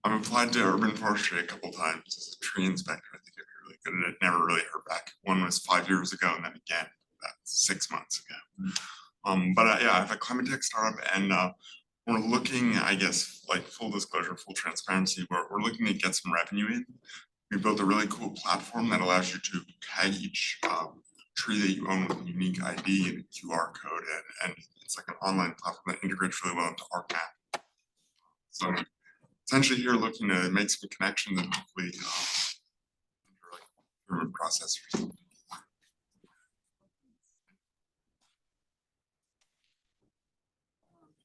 I've applied to urban forestry a couple times as a tree inspector. I think I'd be really good at it. Never really heard back. One was 5 years ago, and then again about 6 months ago. But yeah, I have a climate tech startup, and we're looking, I guess, like full disclosure, full transparency, we're looking to get some revenue in. We built a really cool platform that allows you to tag each tree that you own with a unique ID and a QR code, and it's like an online platform that integrates really well into ArcMap. So essentially here looking to make some connections and hopefully like processors.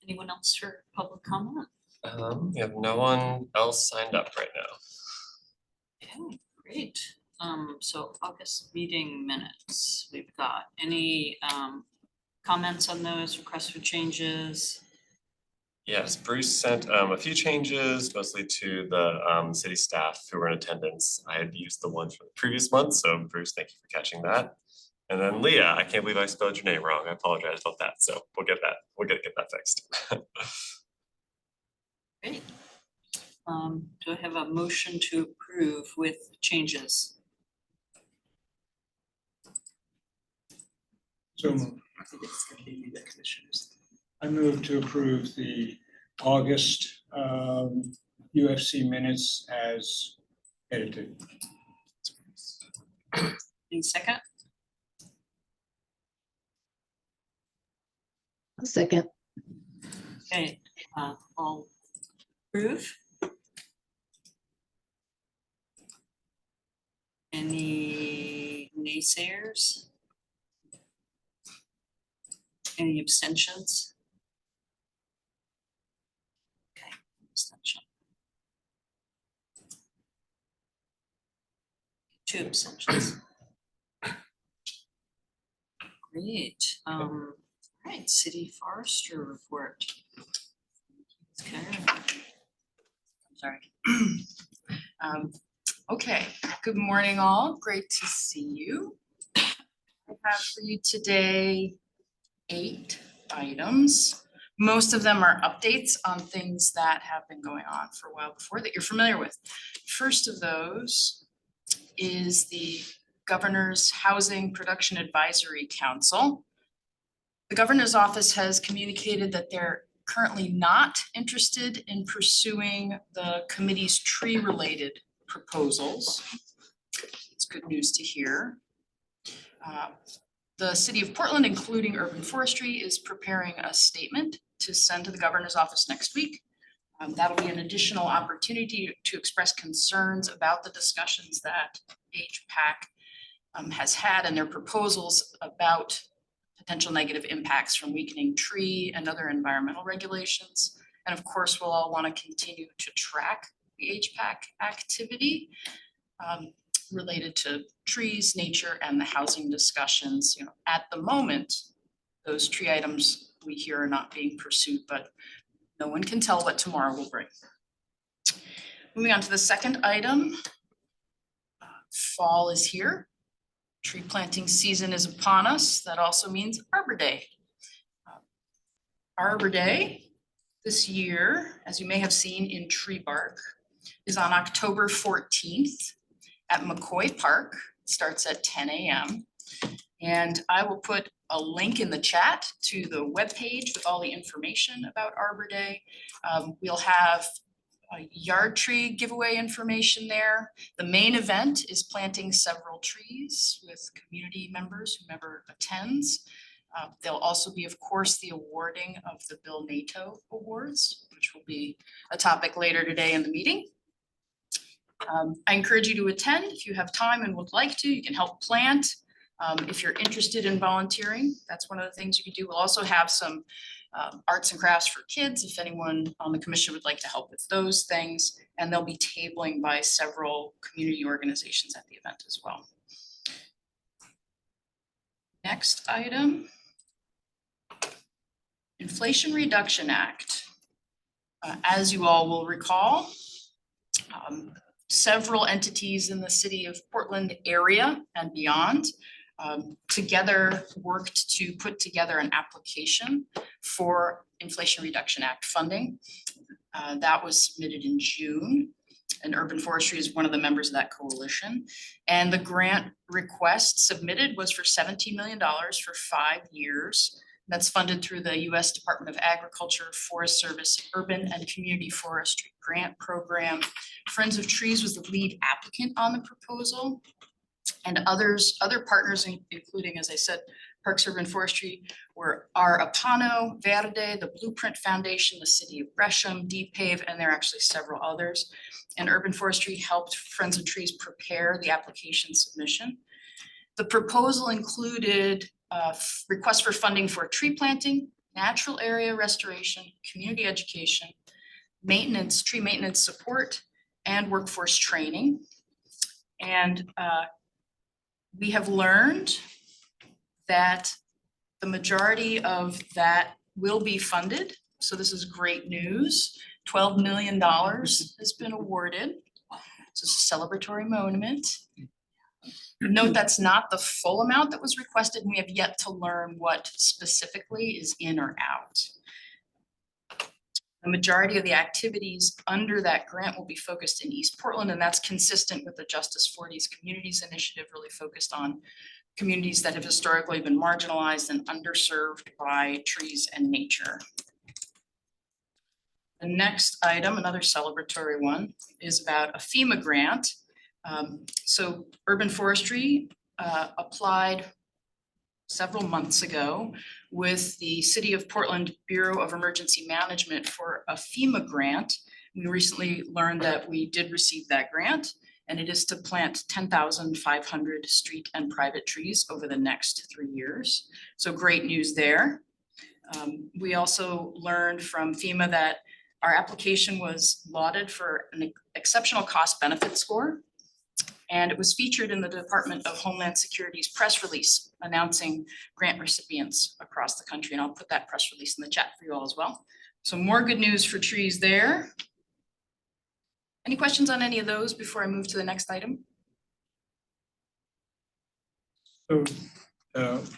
Anyone else for public comment? We have no one else signed up right now. Okay, great. So August meeting minutes, we've got any comments on those, requests for changes? Yes, Bruce sent a few changes, mostly to the city staff who were in attendance. I had used the ones from the previous month, so Bruce, thank you for catching that. And then Leah, I can't believe I spelled your name wrong. I apologize about that. So we'll get that fixed. Great. Do I have a motion to approve with changes? So I move to approve the August UFC minutes as edited. Any second? A second. Okay, all approve? Any naysayers? Any abstentions? Okay, abstention. 2 abstentions. Great. All right, city forester report. Okay. I'm sorry. Okay, good morning all. Great to see you. I have for you today 8 items. Most of them are updates on things that have been going on for a while before that you're familiar with. First of those is the Governor's Housing Production Advisory Council. The Governor's office has communicated that they're currently not interested in pursuing the committee's tree-related proposals. It's good news to hear. The city of Portland, including Urban Forestry, is preparing a statement to send to the governor's office next week. That'll be an additional opportunity to express concerns about the discussions that HPAC has had and their proposals about potential negative impacts from weakening tree and other environmental regulations. And of course, we'll all want to continue to track the HPAC activity related to trees, nature, and the housing discussions. You know, at the moment, those tree items we hear are not being pursued, but no one can tell what tomorrow will bring. Moving on to the second item, fall is here. Tree planting season is upon us. That also means Arbor Day. Arbor Day this year, as you may have seen in tree bark, is on October 14th at McCoy Park. It starts at 10 a.m. And I will put a link in the chat to the webpage with all the information about Arbor Day. We'll have a yard tree giveaway information there. The main event is planting several trees with community members, whomever attends. There'll also be, of course, the awarding of the Bill NATO Awards, which will be a topic later today in the meeting. I encourage you to attend if you have time and would like to. You can help plant. If you're interested in volunteering, that's one of the things you can do. We'll also have some arts and crafts for kids if anyone on the commission would like to help with those things. And they'll be tabling by several community organizations at the event as well. Next item, Inflation Reduction Act. As you all will recall, several entities in the city of Portland area and beyond together worked to put together an application for Inflation Reduction Act funding. That was submitted in June, and Urban Forestry is one of the members of that coalition. And the grant request submitted was for $17 million for 5 years. That's funded through the U.S. Department of Agriculture, Forest Service, Urban and Community Forestry Grant Program. Friends of Trees was the lead applicant on the proposal. And other partners, including, as I said, Parks Urban Forestry, are Apano, Verde, the Blueprint Foundation, the City of Gresham, DPAVE, and there are actually several others. And Urban Forestry helped Friends of Trees prepare the application submission. The proposal included requests for funding for tree planting, natural area restoration, community education, maintenance, tree maintenance support, and workforce training. And we have learned that the majority of that will be funded. So this is great news. $12 million has been awarded. So it's a celebratory moment. Note that's not the full amount that was requested, and we have yet to learn what specifically is in or out. The majority of the activities under that grant will be focused in East Portland, and that's consistent with the Justice 40s Communities Initiative, really focused on communities that have historically been marginalized and underserved by trees and nature. The next item, another celebratory one, is about a FEMA grant. So Urban Forestry applied several months ago with the City of Portland Bureau of Emergency Management for a FEMA grant. We recently learned that we did receive that grant, and it is to plant 10,500 street and private trees over the next 3 years. So great news there. We also learned from FEMA that our application was lauded for an exceptional cost benefit score. And it was featured in the Department of Homeland Security's press release announcing grant recipients across the country. And I'll put that press release in the chat for you all as well. So more good news for trees there. Any questions on any of those before I move to the next item? So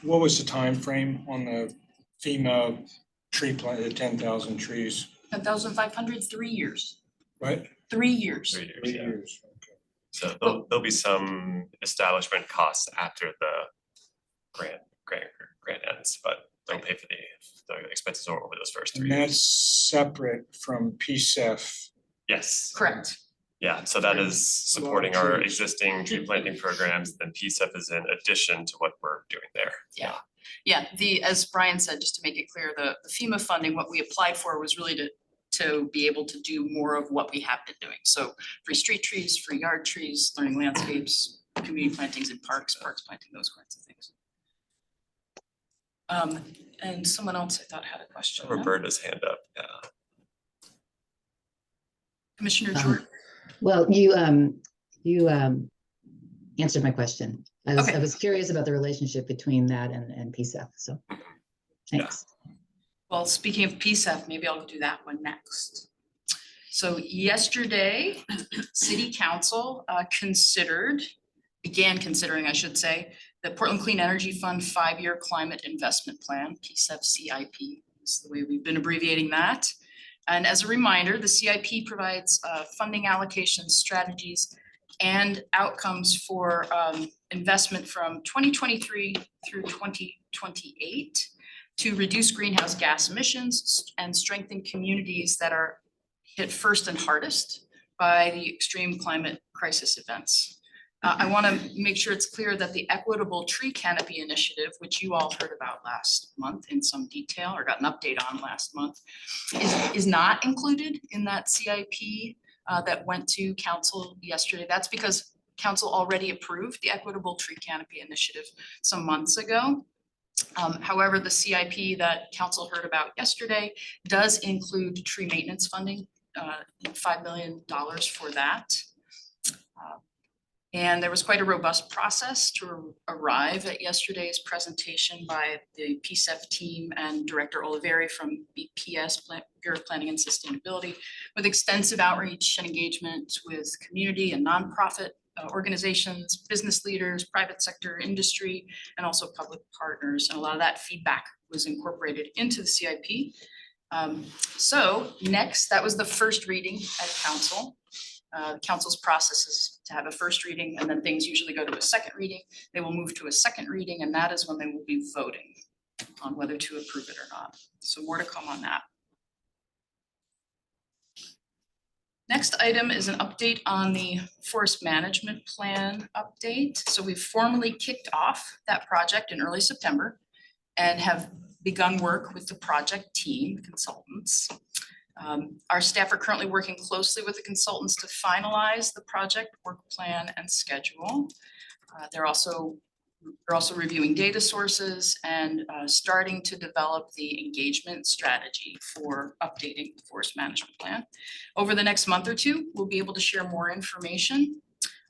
what was the time frame on the FEMA tree plant, the 10,000 trees? 10,500, 3 years. Right? 3 years. 3 years, 3 yeah. years. So there'll be some establishment costs after the grant ends, but they'll pay for the expenses over those first 3 And years. that's separate from PSEF. Yes, Correct. yeah, so that is supporting our trees. existing tree planting programs, then PSEF is in addition to what we're doing there. Yeah, as Brian said, just to make it clear, the FEMA funding, what we applied for was really to be able to do more of what we have been doing. So free street trees, free yard trees, learning landscapes, community plantings in parks planting, those kinds of things. And someone else I thought had a question. No? Roberta's hand up, yeah. Commissioner Jordan. Well, you answered my question. I Okay. was curious about the relationship between that and PSEF, so thanks. Well, speaking of PSEF, maybe I'll do that one next. So yesterday, City Council began considering, I should say, the Portland Clean Energy Fund 5-year Climate Investment Plan, PSEF CIP is the way we've been abbreviating that. And as a reminder, the CIP provides funding allocations, strategies, and outcomes for investment from 2023 through 2028 to reduce greenhouse gas emissions and strengthen communities that are hit first and hardest by the extreme climate crisis events. I want to make sure it's clear that the Equitable Tree Canopy Initiative, which you all heard about last month in some detail or got an update on last month, is not included in that CIP that went to council yesterday. That's because council already approved the Equitable Tree Canopy Initiative some months ago. However, the CIP that council heard about yesterday does include tree maintenance funding, $5 million for that. And there was quite a robust process to arrive at yesterday's presentation by the PSEF team and Director Oliveri from BPS, Bureau of Planning and Sustainability, with extensive outreach and engagement with community and nonprofit organizations, business leaders, private sector, industry, and also public partners. And a lot of that feedback was incorporated into the CIP. So next, that was the first reading at council. Council's process is to have a first reading, and then things usually go to a second reading. They will move to a second reading, and that is when they will be voting on whether to approve it or not. So more to come on that. Next item is an update on the forest management plan update. So we've formally kicked off that project in early September and have begun work with the project team consultants. Our staff are currently working closely with the consultants to finalize the project work plan and schedule. We're also reviewing data sources and starting to develop the engagement strategy for updating the forest management plan. Over the next month or two, we'll be able to share more information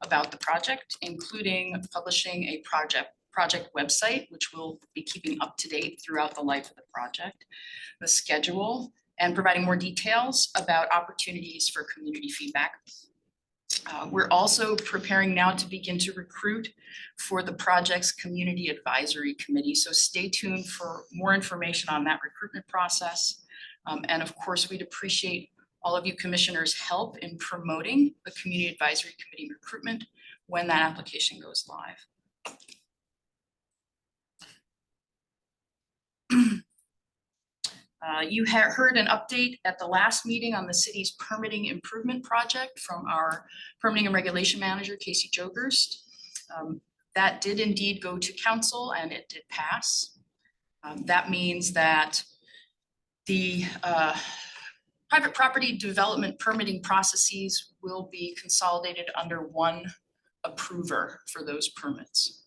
about the project, including publishing a project website, which we'll be keeping up to date throughout the life of the project, the schedule, and providing more details about opportunities for community feedback. We're also preparing now to begin to recruit for the project's community advisory committee. So stay tuned for more information on that recruitment process. And of course, we'd appreciate all of you commissioners' help in promoting the community advisory committee recruitment when that application goes live. You heard an update at the last meeting on the city's permitting improvement project from our permitting and regulation manager, Casey Jogerst. That did indeed go to council and it did pass. That means that the private property development permitting processes will be consolidated under one approver for those permits.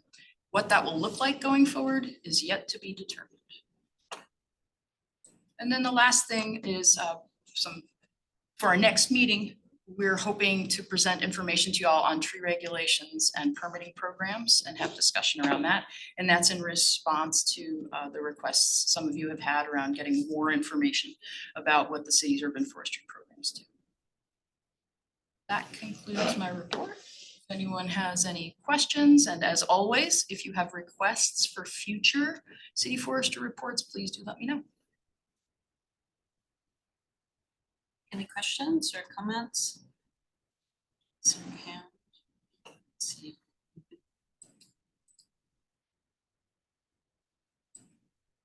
What that will look like going forward is yet to be determined. And then the last thing is for our next meeting, we're hoping to present information to you all on tree regulations and permitting programs and have discussion around that. And that's in response to the requests some of you have had around getting more information about what the city's urban forestry programs do. That concludes my report. If anyone has any questions, and as always, if you have requests for future city forestry reports, please do let me know. Any questions or comments? So we can see.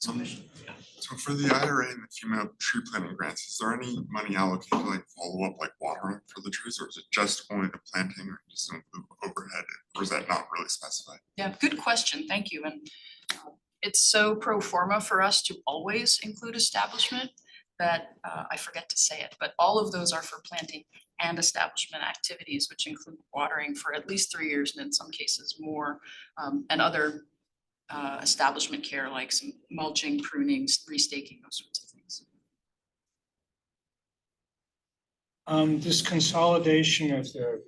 So for the IRA and the FEMA tree planting grants, is there any money allocated to like follow up, like watering for the trees, or is it just only the planting, or just include overhead, or is that not really specified? Yeah, good question. Thank you. And it's so pro forma for us to always include establishment that I forget to say it, but all of those are for planting and establishment activities, which include watering for at least 3 years and in some cases more, and other establishment care like some mulching, pruning, restaking, those sorts of things. This consolidation of the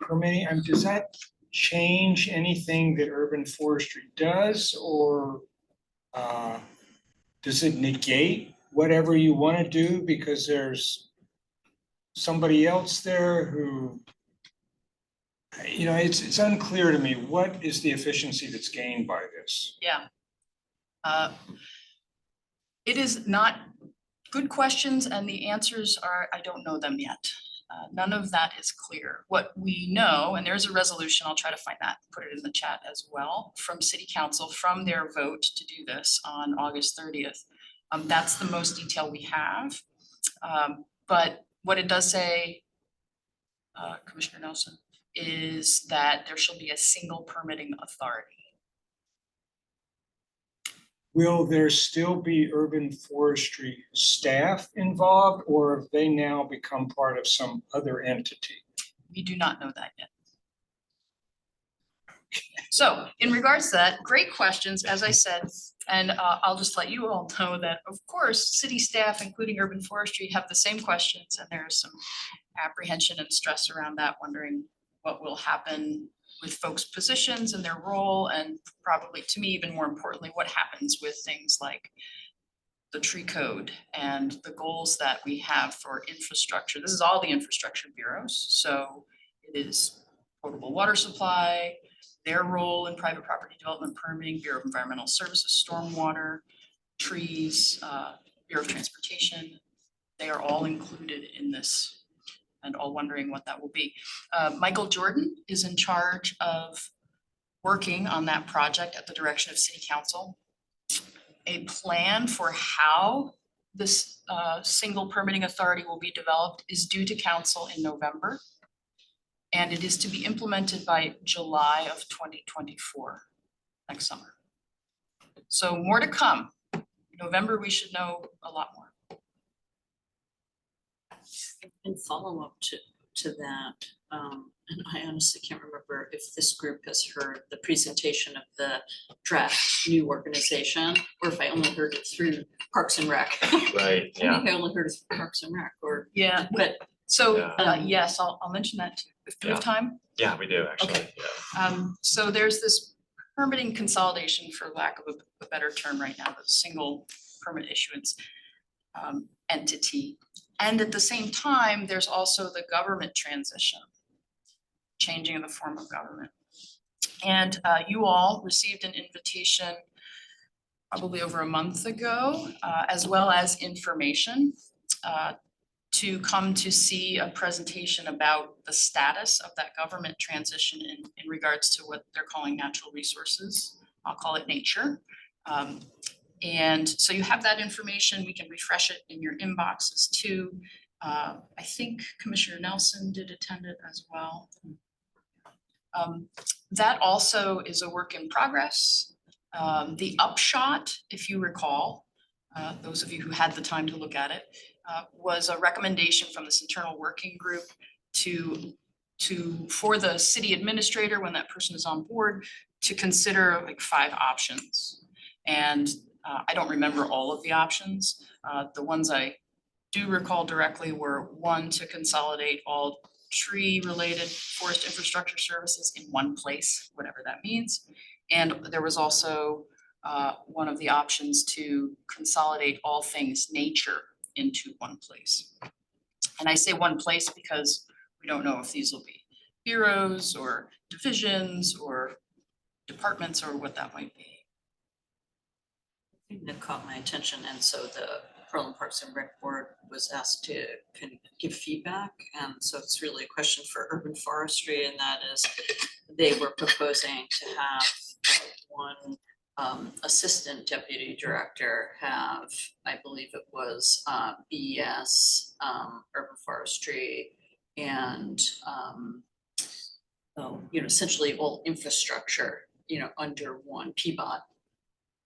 permitting, does that change anything that urban forestry does, or does it negate whatever you want to do because there's somebody else there who, it's unclear to me, what is the efficiency that's gained by this? Yeah. It is not good questions, and the answers are, I don't know them yet. None of that is clear. What we know, and there's a resolution, I'll try to find that, put it in the chat as well, from City Council, from their vote to do this on August 30th. That's the most detail we have. But what it does say, Commissioner Nelson, is that there shall be a single permitting authority. Will there still be urban forestry staff involved, or have they now become part of some other entity? We do not know that yet. So in regards to that, great questions, as I said, and I'll just let you all know that, of course, city staff, including urban forestry, have the same questions, and there's some apprehension and stress around that, wondering what will happen with folks' positions and their role, and probably, to me, even more importantly, what happens with things like the tree code and the goals that we have for infrastructure. This is all the infrastructure bureaus, so it is potable water supply, their role in private property development permitting, Bureau of Environmental Services, stormwater, trees, Bureau of Transportation. They are all included in this and all wondering what that will be. Michael Jordan is in charge of working on that project at the direction of City Council. A plan for how this single permitting authority will be developed is due to council in November. And it is to be implemented by July of 2024, next summer. So more to come. November, we should know a lot more. In follow-up to that, and I honestly can't remember if this group has heard the presentation of the draft new organization, or if I only heard it through Parks and Rec. Right, I think I only heard it through Parks and Rec, or, Yeah, but so Yeah. yes, I'll mention that too. If we have time. Yeah, we do actually, Okay. yeah. So there's this permitting consolidation, for lack of a better term right now, the single permit issuance entity. And at the same time, there's also the government transition, changing of the form of government. And you all received an invitation probably over a month ago, as well as information to come to see a presentation about the status of that government transition in regards to what they're calling natural resources. I'll call it nature. And so you have that information. We can refresh it in your inboxes too. I think Commissioner Nelson did attend it as well. That also is a work in progress. The upshot, if you recall, those of you who had the time to look at it, was a recommendation from this internal working group for the city administrator, when that person is on board, to consider like 5 options. And I don't remember all of the options. The ones I do recall directly were 1, to consolidate all tree-related forest infrastructure services in one place, whatever that means. And there was also one of the options to consolidate all things nature into one place. And I say one place because we don't know if these will be bureaus or divisions or departments or what that might be. that caught my attention, and so the Portland Parks and Rec Board was asked to give feedback, and so it's really a question for urban forestry, and that is they were proposing to have one assistant deputy director have, I believe it was BES, urban forestry, and essentially all infrastructure, under one PBOT,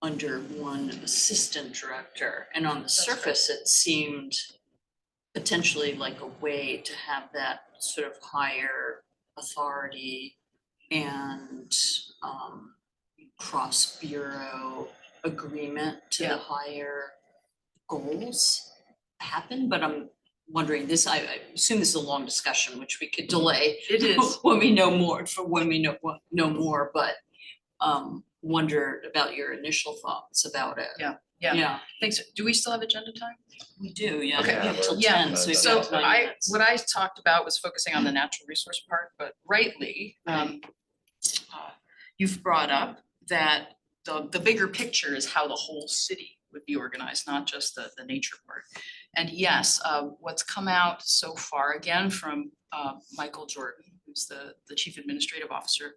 under one assistant director. And on the surface, it seemed potentially like a way to have that sort of higher authority and cross-bureau agreement to the higher goals happen. But I'm wondering this, I assume this is a long discussion, which we could delay. It is. When we know more, know more, but wondered about your initial thoughts about it. Yeah. Thanks. Do we still have agenda time? We do, yeah. Okay. We have till Yeah, 10, so we've So got 9 minutes. what I talked about was focusing on the natural resource part, but rightly, you've brought up that the bigger picture is how the whole city would be organized, not just the nature part. And yes, what's come out so far, again, from Michael Jordan, who's the Chief Administrative Officer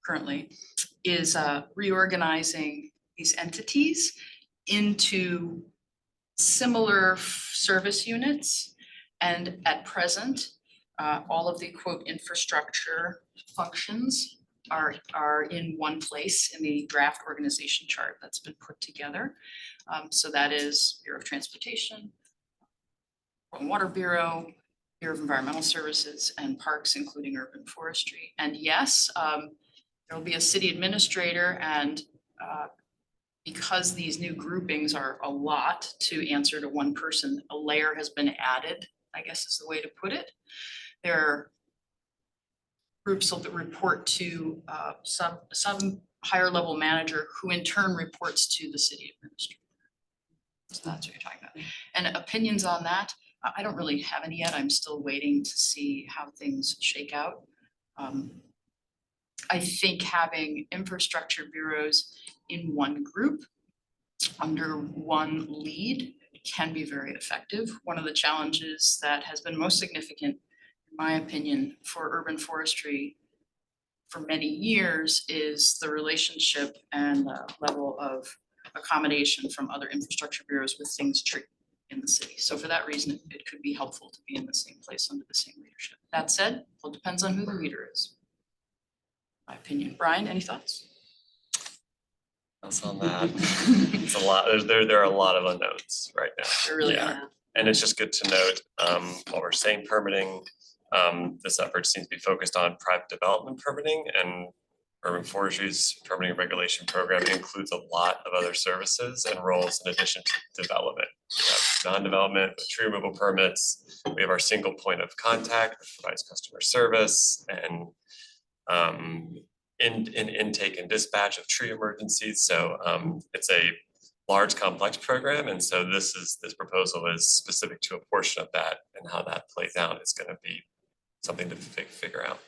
currently, is reorganizing these entities into similar service units. And at present, all of the quote infrastructure functions are in one place in the draft organization chart that's been put together. So that is Bureau of Transportation, Portland Water Bureau, Bureau of Environmental Services, and Parks, including urban forestry. And yes, there will be a city administrator, and because these new groupings are a lot to answer to one person, a layer has been added, I guess is the way to put it. There are groups that report to some higher level manager who in turn reports to the city administrator. So that's what you're talking about. And opinions on that, I don't really have any yet. I'm still waiting to see how things shake out. I think having infrastructure bureaus in one group under one lead can be very effective. One of the challenges that has been most significant, in my opinion, for urban forestry for many years is the relationship and level of accommodation from other infrastructure bureaus with things tree in the city. So for that reason, it could be helpful to be in the same place under the same leadership. That said, it all depends on who the leader is. My opinion. Brian, any thoughts? That's on that. It's a lot, there are a lot of unknowns right now. There really Yeah. are. And it's just good to note, while we're saying permitting, this effort seems to be focused on private development permitting, and urban forestry's permitting regulation program includes a lot of other services and roles in addition to development. We have non-development with tree removal permits. We have our single point of contact, which provides customer service and in intake and dispatch of tree emergencies. So it's a large complex program, and so this proposal is specific to a portion of that, and how that plays out is going to be something to figure out.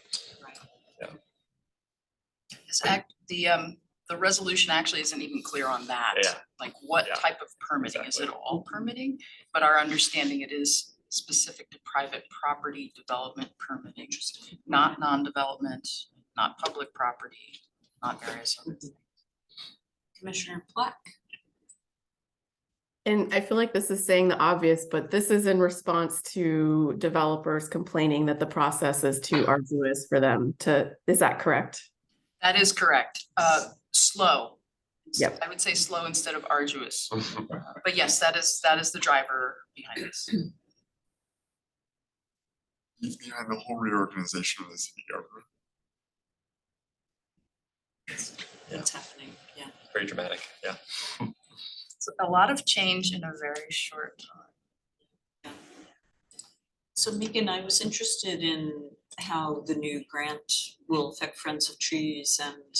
The resolution actually isn't even clear on that. Yeah. Like what Yeah. type of permitting? Is it Exactly. all permitting? But our understanding it is specific to private property development permitting, not non-development, not public property, not various other things. Commissioner Black. And I feel like this is saying the obvious, but this is in response to developers complaining that the process is too arduous for them to, is that correct? That is correct. Slow. Yep. I would say slow instead of arduous. But yes, that is the driver behind this. Behind the whole reorganization of the city government. That's happening, yeah. Very dramatic, yeah. It's a lot of change in a very short time. So Megan, I was interested in how the new grant will affect Friends of Trees, and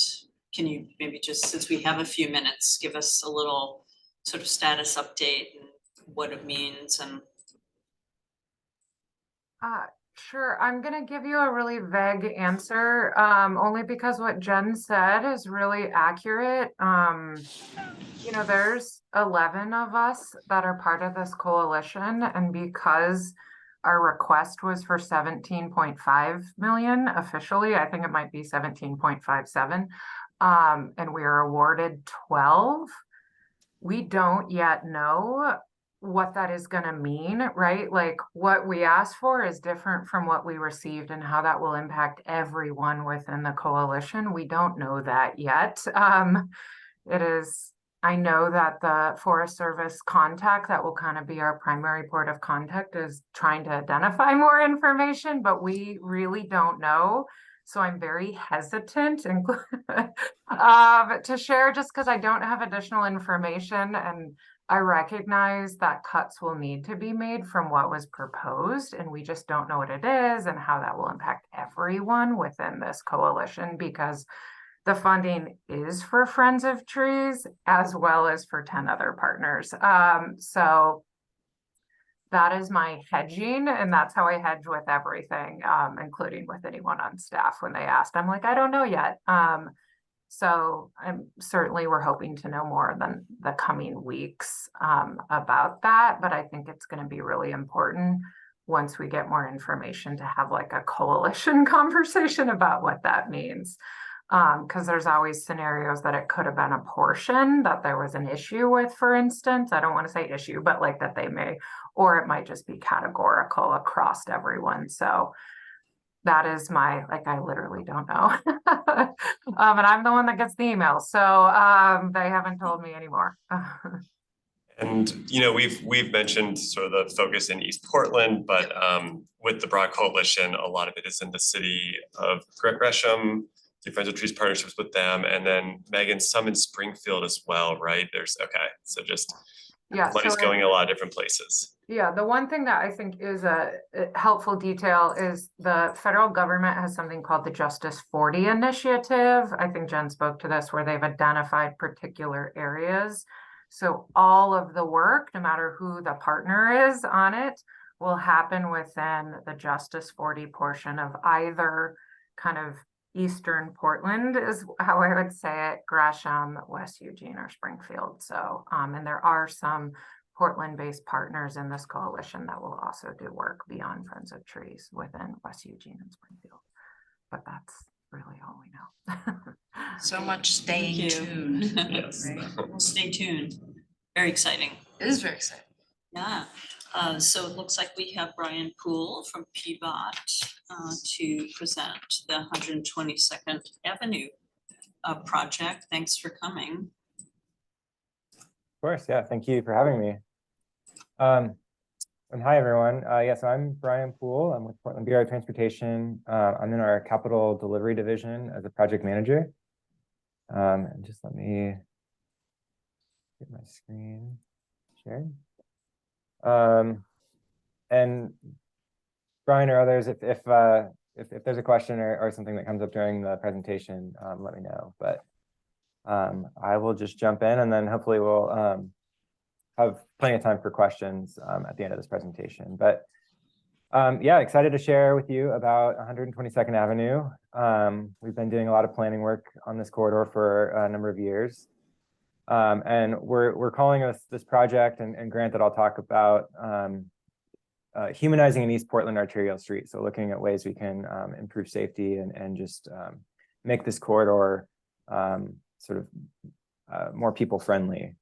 can you maybe just, since we have a few minutes, give us a little sort of status update and what it means and. Sure, I'm gonna give you a really vague answer, only because what Jen said is really accurate. You know, there's 11 of us that are part of this coalition, and because our request was for 17.5 million officially, I think it might be 17.57, and we were awarded 12. We don't yet know what that is going to mean, right? Like what we asked for is different from what we received, and how that will impact everyone within the coalition. We don't know that yet. It is, I know that the Forest Service contact that will kind of be our primary port of contact is trying to identify more information, but we really don't know. So I'm very hesitant to share, just because I don't have additional information, and I recognize that cuts will need to be made from what was proposed, and we just don't know what it is and how that will impact everyone within this coalition, because the funding is for Friends of Trees as well as for 10 other partners. So that is my hedging, and that's how I hedge with everything, including with anyone on staff when they asked. I'm like, I don't know yet. So we're hoping to know more than the coming weeks about that, but I think it's going to be really important once we get more information to have like a coalition conversation about what that means. Because there's always scenarios that it could have been a portion that there was an issue with, for instance. I don't want to say issue, but like that they may, or it might just be categorical across everyone. So that is my, like, I literally don't know. And I'm the one that gets the email. So they haven't told me anymore. And you know, we've mentioned sort of the focus in East Portland, but with the broad coalition, a lot of it is in the city of Gresham, the Friends of Trees partnerships with them, and then Megan, some in Springfield as well, right? So just money's going a lot of different places. Yeah, the one thing that I think is a helpful detail is the federal government has something called the Justice 40 initiative. I think Jen spoke to this, where they've identified particular areas. So all of the work, no matter who the partner is on it, will happen within the Justice 40 portion of either kind of Eastern Portland is how I would say it, Gresham, West Eugene, or Springfield. So, and there are some Portland-based partners in this coalition that will also do work beyond Friends of Trees within West Eugene and Springfield. But that's really all we know. So much staying you. tuned. Yes. Right, we'll stay tuned. Very exciting. It is very exciting. Yeah, so it looks like we have Brian Poole from PBOT to present the 122nd Avenue project. Thanks for coming. Of course, yeah, thank you for having me. And hi, everyone. Yes, I'm Brian Poole. I'm with Portland Bureau of Transportation. I'm in our capital delivery division as a project manager. And just let me get my screen shared. And Brian or others, if there's a question or something that comes up during the presentation, let me know. But I will just jump in, and then hopefully we'll have plenty of time for questions at the end of this presentation. But yeah, excited to share with you about 122nd Avenue. We've been doing a lot of planning work on this corridor for a number of years. And we're calling this project and grant that I'll talk about humanizing an East Portland arterial street. So looking at ways we can improve safety and just make this corridor sort of more people friendly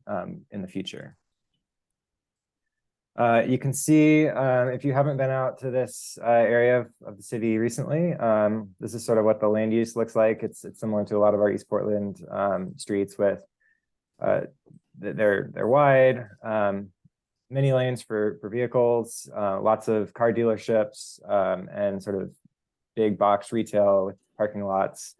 in the future. You can see, if you haven't been out to this area of the city recently, this is sort of what the land use looks like. It's similar to a lot of our East Portland streets with they're wide, many lanes for vehicles, lots of car dealerships, and sort of big box retail with parking lots.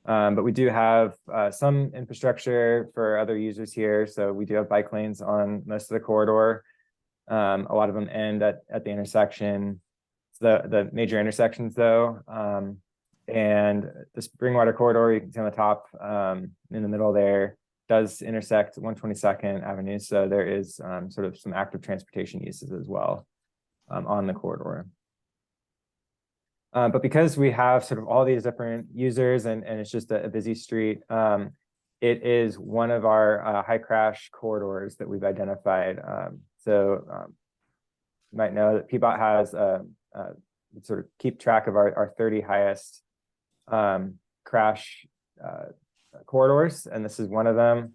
But we do have some infrastructure for other users here. So we do have bike lanes on most of the corridor. A lot of them end at the intersection, the major intersections though. And the Springwater corridor, you can see on the top in the middle there, does intersect 122nd Avenue. So there is sort of some active transportation uses as well on the corridor. But because we have sort of all these different users and it's just a busy street, it is one of our high crash corridors that we've identified. So you might know that PBOT has sort of keep track of our 30 highest crash corridors, and this is one of them.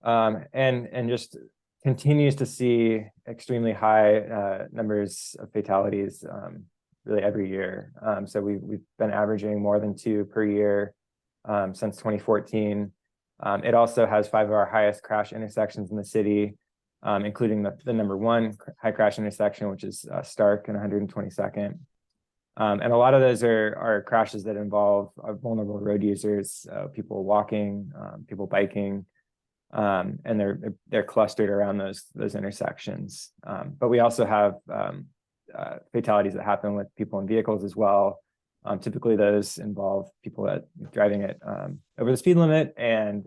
And just continues to see extremely high numbers of fatalities really every year. So we've been averaging more than 2 per year since 2014. It also has 5 of our highest crash intersections in the city, including the number 1 high crash intersection, which is Stark and 122nd. And a lot of those are crashes that involve vulnerable road users, people walking, people biking, and they're clustered around those intersections. But we also have fatalities that happen with people in vehicles as well. Typically, those involve people driving it over the speed limit and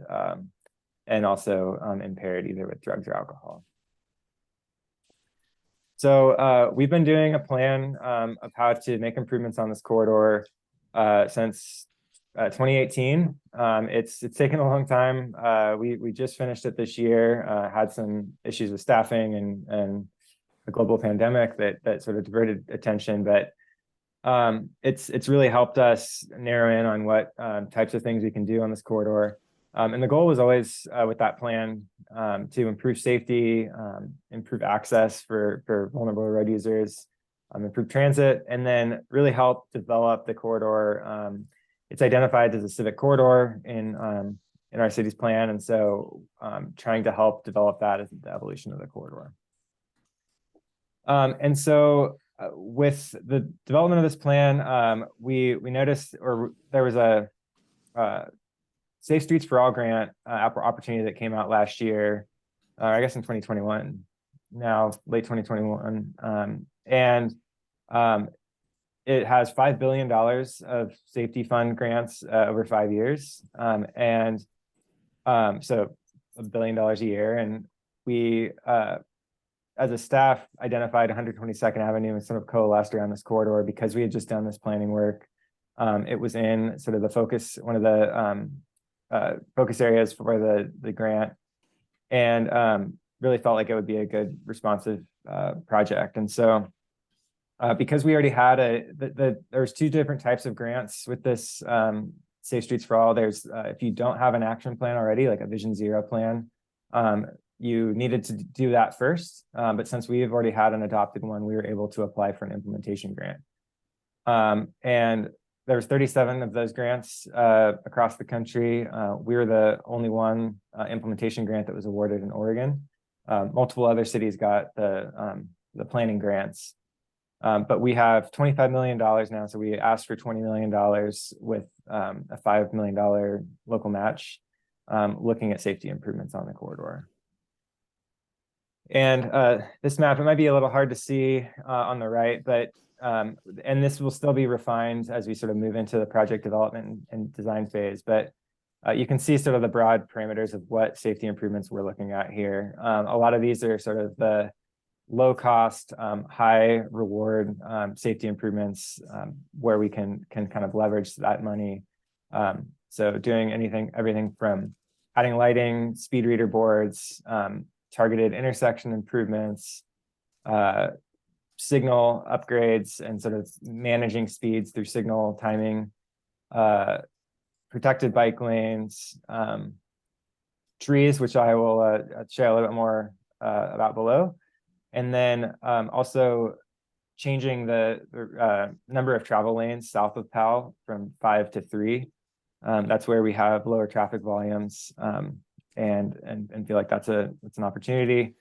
also impaired either with drugs or alcohol. So we've been doing a plan of how to make improvements on this corridor since 2018. It's taken a long time. We just finished it this year, had some issues with staffing and a global pandemic that sort of diverted attention, but it's really helped us narrow in on what types of things we can do on this corridor. And the goal was always with that plan to improve safety, improve access for vulnerable road users, improve transit, and then really help develop the corridor. It's identified as a civic corridor in our city's plan, and so trying to help develop that as the evolution of the corridor. And so with the development of this plan, we noticed, or there was a Safe Streets for All grant opportunity that came out last year, I guess in 2021, now late 2021. And it has $5 billion of safety fund grants over 5 years. So $1 billion a year. And we, as a staff, identified 122nd Avenue and sort of coalesced around this corridor because we had just done this planning work. It was in sort of the focus, one of the focus areas for the grant. And really felt like it would be a good responsive project. And so because we already had there's two different types of grants with this Safe Streets for All. There's if you don't have an action plan already, like a Vision Zero plan, you needed to do that first. But since we've already had an adopted one, we were able to apply for an implementation grant. And there's 37 of those grants across the country. We were the only one implementation grant that was awarded in Oregon. Multiple other cities got the planning grants. But we have $25 million now, so we asked for $20 million with a $5 million local match, looking at safety improvements on the corridor. And this map, it might be a little hard to see on the right, but and this will still be refined as we sort of move into the project development and design phase. But you can see sort of the broad parameters of what safety improvements we're looking at here. A lot of these are sort of the low cost, high reward safety improvements where we can kind of leverage that money. So doing everything from adding lighting, speed reader boards, targeted intersection improvements, signal upgrades, and sort of managing speeds through signal timing, protected bike lanes, trees, which I will share a little bit more about below. And then also changing the number of travel lanes south of Powell from 5 to 3. That's where we have lower traffic volumes and feel like that's an opportunity.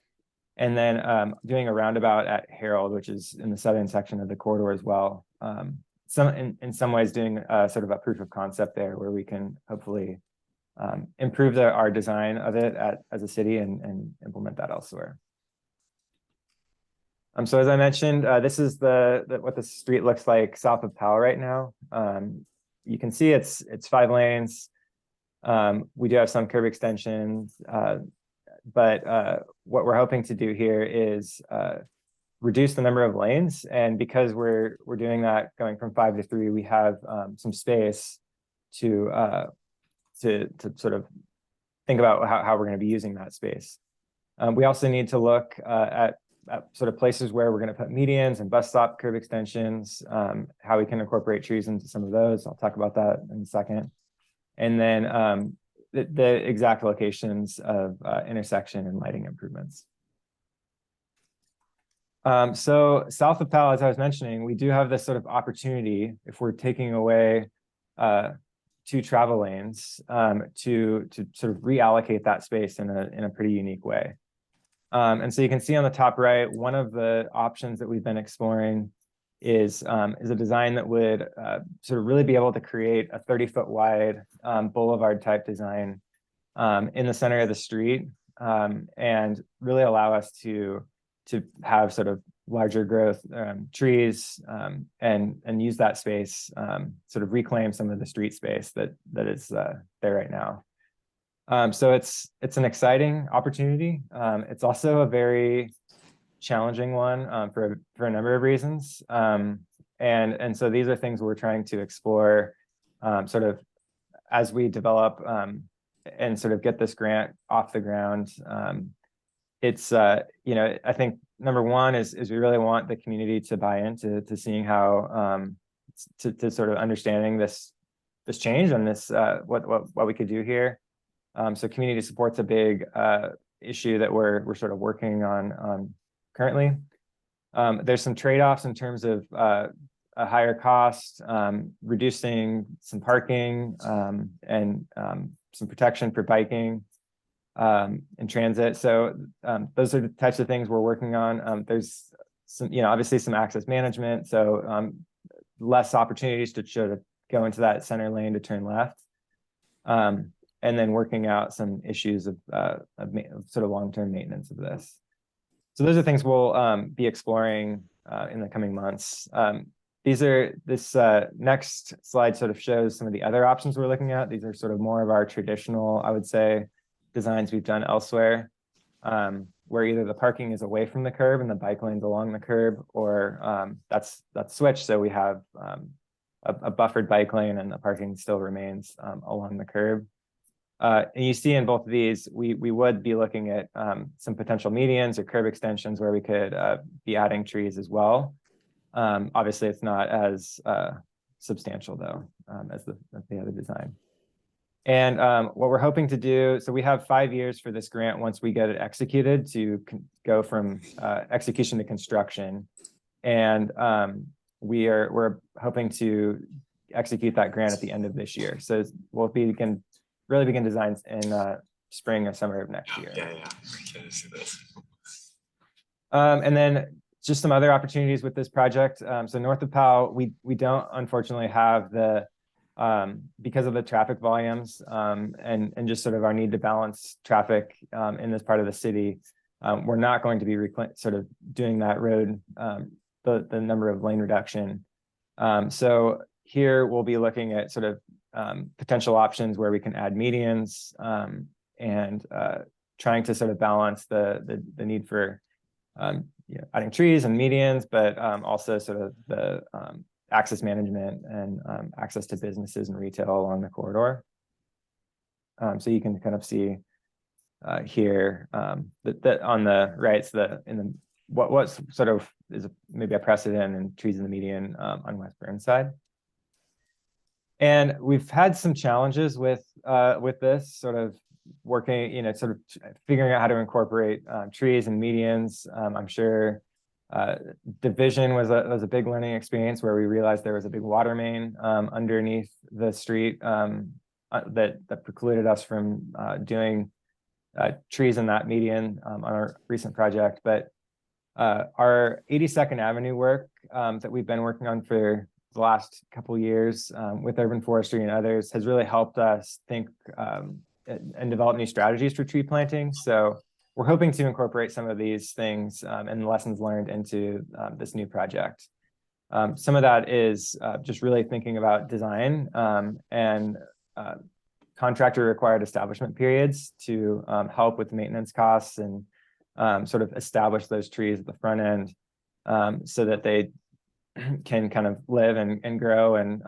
And then doing a roundabout at Harold, which is in the southern section of the corridor as well. In some ways doing sort of a proof of concept there where we can hopefully improve our design of it as a city and implement that elsewhere. So as I mentioned, this is what the street looks like south of Powell right now. You can see it's 5 lanes. We do have some curb extensions, but what we're hoping to do here is reduce the number of lanes. And because we're doing that going from 5 to 3, we have some space to sort of think about how we're going to be using that space. We also need to look at sort of places where we're going to put medians and bus stop curb extensions, how we can incorporate trees into some of those. I'll talk about that in a second. And then the exact locations of intersection and lighting improvements. So south of Powell, as I was mentioning, we do have this sort of opportunity if we're taking away 2 travel lanes to sort of reallocate that space in a pretty unique way. And so you can see on the top right, one of the options that we've been exploring is a design that would sort of really be able to create a 30-foot wide boulevard type design in the center of the street and really allow us to have sort of larger growth trees and use that space, sort of reclaim some of the street space that is there right now. So it's an exciting opportunity. It's also a very challenging one for a number of reasons. And so these are things we're trying to explore sort of as we develop and sort of get this grant off the ground. It's I think number one is we really want the community to buy into seeing how to sort of understanding this change and this what we could do here. So community support's a big issue that we're sort of working on currently. There's some trade-offs in terms of a higher cost, reducing some parking and some protection for biking and transit. So those are the types of things we're working on. There's some, obviously some access management. So less opportunities to sort of go into that center lane to turn left. And then working out some issues of sort of long-term maintenance of this. So those are things we'll be exploring in the coming months. This next slide sort of shows some of the other options we're looking at. These are sort of more of our traditional, I would say, designs we've done elsewhere, where either the parking is away from the curb and the bike lane's along the curb, or that's switched. So we have a buffered bike lane and the parking still remains along the curb. And you see in both of these, we would be looking at some potential medians or curb extensions where we could be adding trees as well. Obviously, it's not as substantial though as the other design. And what we're hoping to do, so we have 5 years for this grant once we get it executed to go from execution to construction. And we're hoping to execute that grant at the end of this year. So we'll really begin designs in spring or summer of next year. Yeah, I'm excited to see this. And then just some other opportunities with this project. So north of Powell, we don't unfortunately have the because of the traffic volumes and just sort of our need to balance traffic in this part of the city. We're not going to be sort of doing that road, the number of lane reduction. So here we'll be looking at sort of potential options where we can add medians and trying to sort of balance the need for adding trees and medians, but also sort of the access management and access to businesses and retail along the corridor. So you can kind of see here that on the right, so what's sort of is maybe a precedent and trees in the median on West Burnside. And we've had some challenges with this sort of working, sort of figuring out how to incorporate trees and medians. I'm sure division was a big learning experience where we realized there was a big water main underneath the street that precluded us from doing trees in that median on our recent project. But our 82nd Avenue work that we've been working on for the last couple of years with Urban Forestry and others has really helped us think and develop new strategies for tree planting. So we're hoping to incorporate some of these things and lessons learned into this new project. Some of that is just really thinking about design and contractor required establishment periods to help with maintenance costs and sort of establish those trees at the front end so that they can kind of live and grow and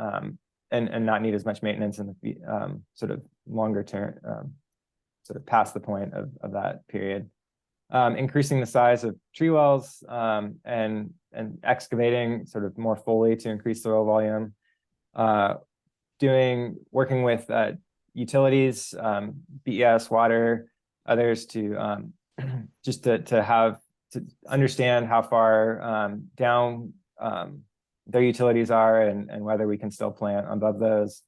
not need as much maintenance in the sort of longer term, sort of past the point of that period. Increasing the size of tree wells and excavating sort of more fully to increase soil volume. Working with utilities, BES, water, others to just to understand how far down their utilities are and whether we can still plant above those.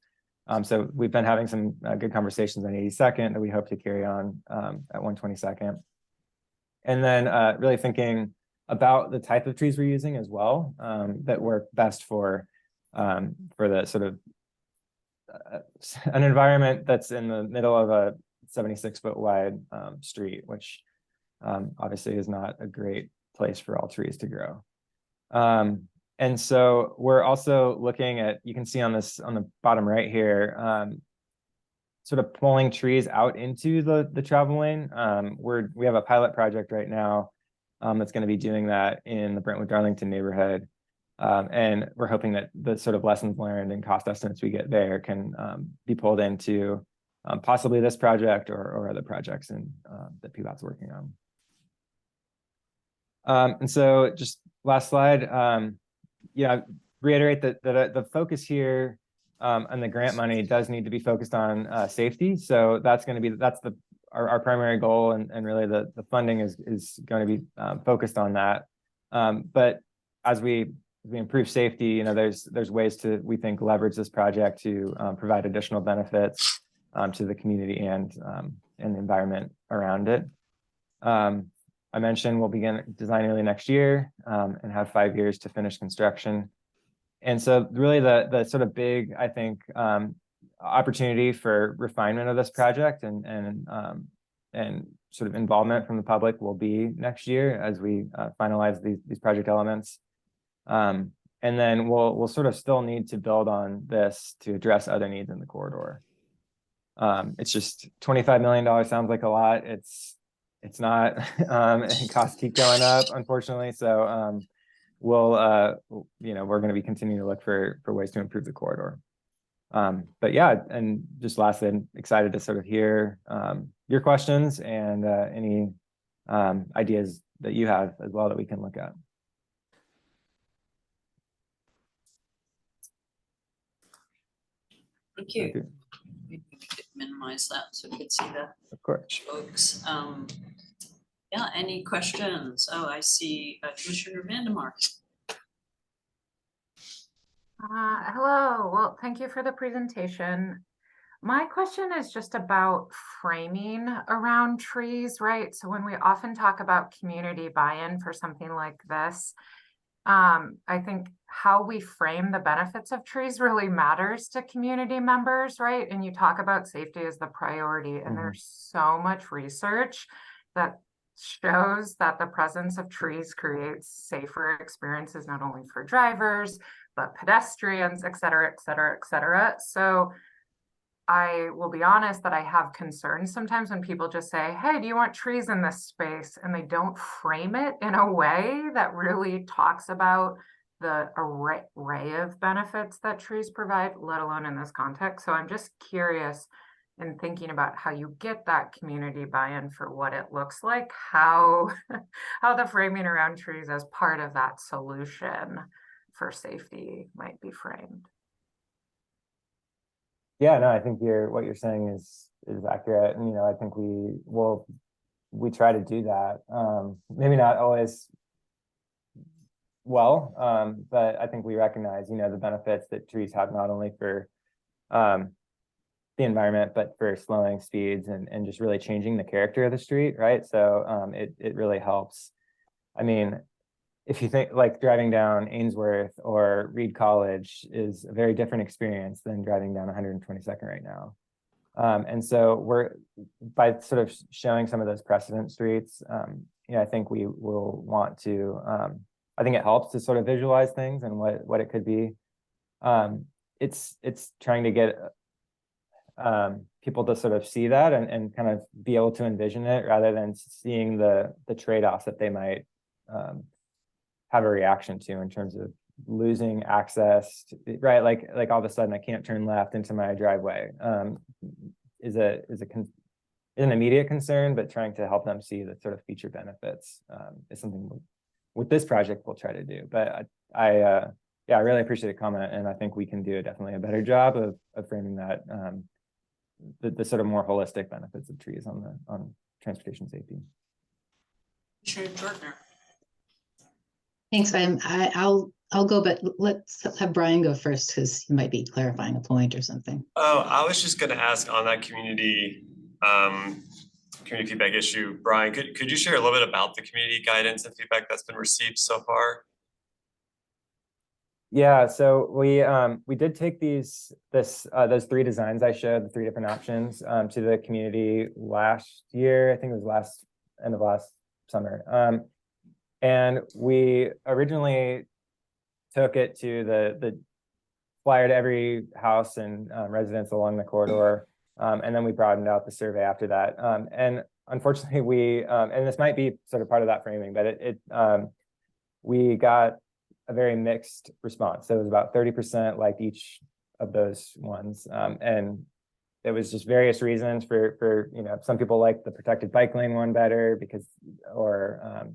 So we've been having some good conversations on 82nd that we hope to carry on at 122nd. And then really thinking about the type of trees we're using as well that work best for the sort of an environment that's in the middle of a 76-foot wide street, which obviously is not a great place for all trees to grow. And so we're also looking at, you can see on the bottom right here, sort of pulling trees out into the travel lane. We have a pilot project right now that's going to be doing that in the Brentwood-Darlington neighborhood. And we're hoping that the sort of lessons learned and cost estimates we get there can be pulled into possibly this project or other projects that PBOT's working on. And so just last slide, reiterate that the focus here and the grant money does need to be focused on safety. So that's our primary goal, and really the funding is going to be focused on that. But as we improve safety, there's ways to, we think, leverage this project to provide additional benefits to the community and the environment around it. I mentioned we'll begin design early next year and have 5 years to finish construction. And so really the sort of big, I think, opportunity for refinement of this project and sort of involvement from the public will be next year as we finalize these project elements. And then we'll sort of still need to build on this to address other needs in the corridor. It's just $25 million sounds like a lot. It's not, and costs keep going up, unfortunately. So we're going to be continuing to look for ways to improve the corridor. But yeah, and just lastly, I'm excited to sort of hear your questions and any ideas that you have as well that we can look at. Thank you. Maybe we could minimize that so we could see the Of course. folks. Yeah, any questions? Oh, I see Commissioner Vandemark. Hello, well, thank you for the presentation. My question is just about framing around trees, right? So when we often talk about community buy-in for something like this, I think how we frame the benefits of trees really matters to community members, right? And you talk about safety as the priority, and there's so much research that shows that the presence of trees creates safer experiences, not only for drivers, but pedestrians, et cetera, et cetera, et cetera. So I will be honest that I have concerns sometimes when people just say, hey, do you want trees in this space? And they don't frame it in a way that really talks about the array of benefits that trees provide, let alone in this context. So I'm just curious in thinking about how you get that community buy-in for what it looks like, how the framing around trees as part of that solution for safety might be framed. Yeah, no, I think what you're saying is accurate, and I think we try to do that. Maybe not always well, but I think we recognize the benefits that trees have not only for the environment, but for slowing speeds and just really changing the character of the street, right? So it really helps. I mean, if you think like driving down Ainsworth or Reed College is a very different experience than driving down 122nd right now. And so by sort of showing some of those precedent streets, I think we will want to, I think it helps to sort of visualize things and what it could be. It's trying to get people to sort of see that and kind of be able to envision it rather than seeing the trade-offs that they might have a reaction to in terms of losing access to, right? Like all of a sudden I can't turn left into my driveway. Is an immediate concern, but trying to help them see the sort of feature benefits is something with this project we'll try to do. But I really appreciate the comment, and I think we can do definitely a better job of framing that the sort of more holistic benefits of trees on transportation safety. Commissioner Jordan. Thanks, I'll go, but let's have Brian go first because he might be clarifying a point or something. Oh, I was just going to ask on that community feedback issue, Brian, could you share a little bit about the community guidance and feedback that's been received so far? Yeah, so we did take those 3 designs I showed, the 3 different options, to the community last year. I think it was end of last summer. And we originally took it to the flyer to every house and residence along the corridor. And then we broadened out the survey after that. And unfortunately and this might be sort of part of that framing, but we got a very mixed response. So it was about 30% like each of those ones. And it was just various reasons for some people like the protected bike lane one better or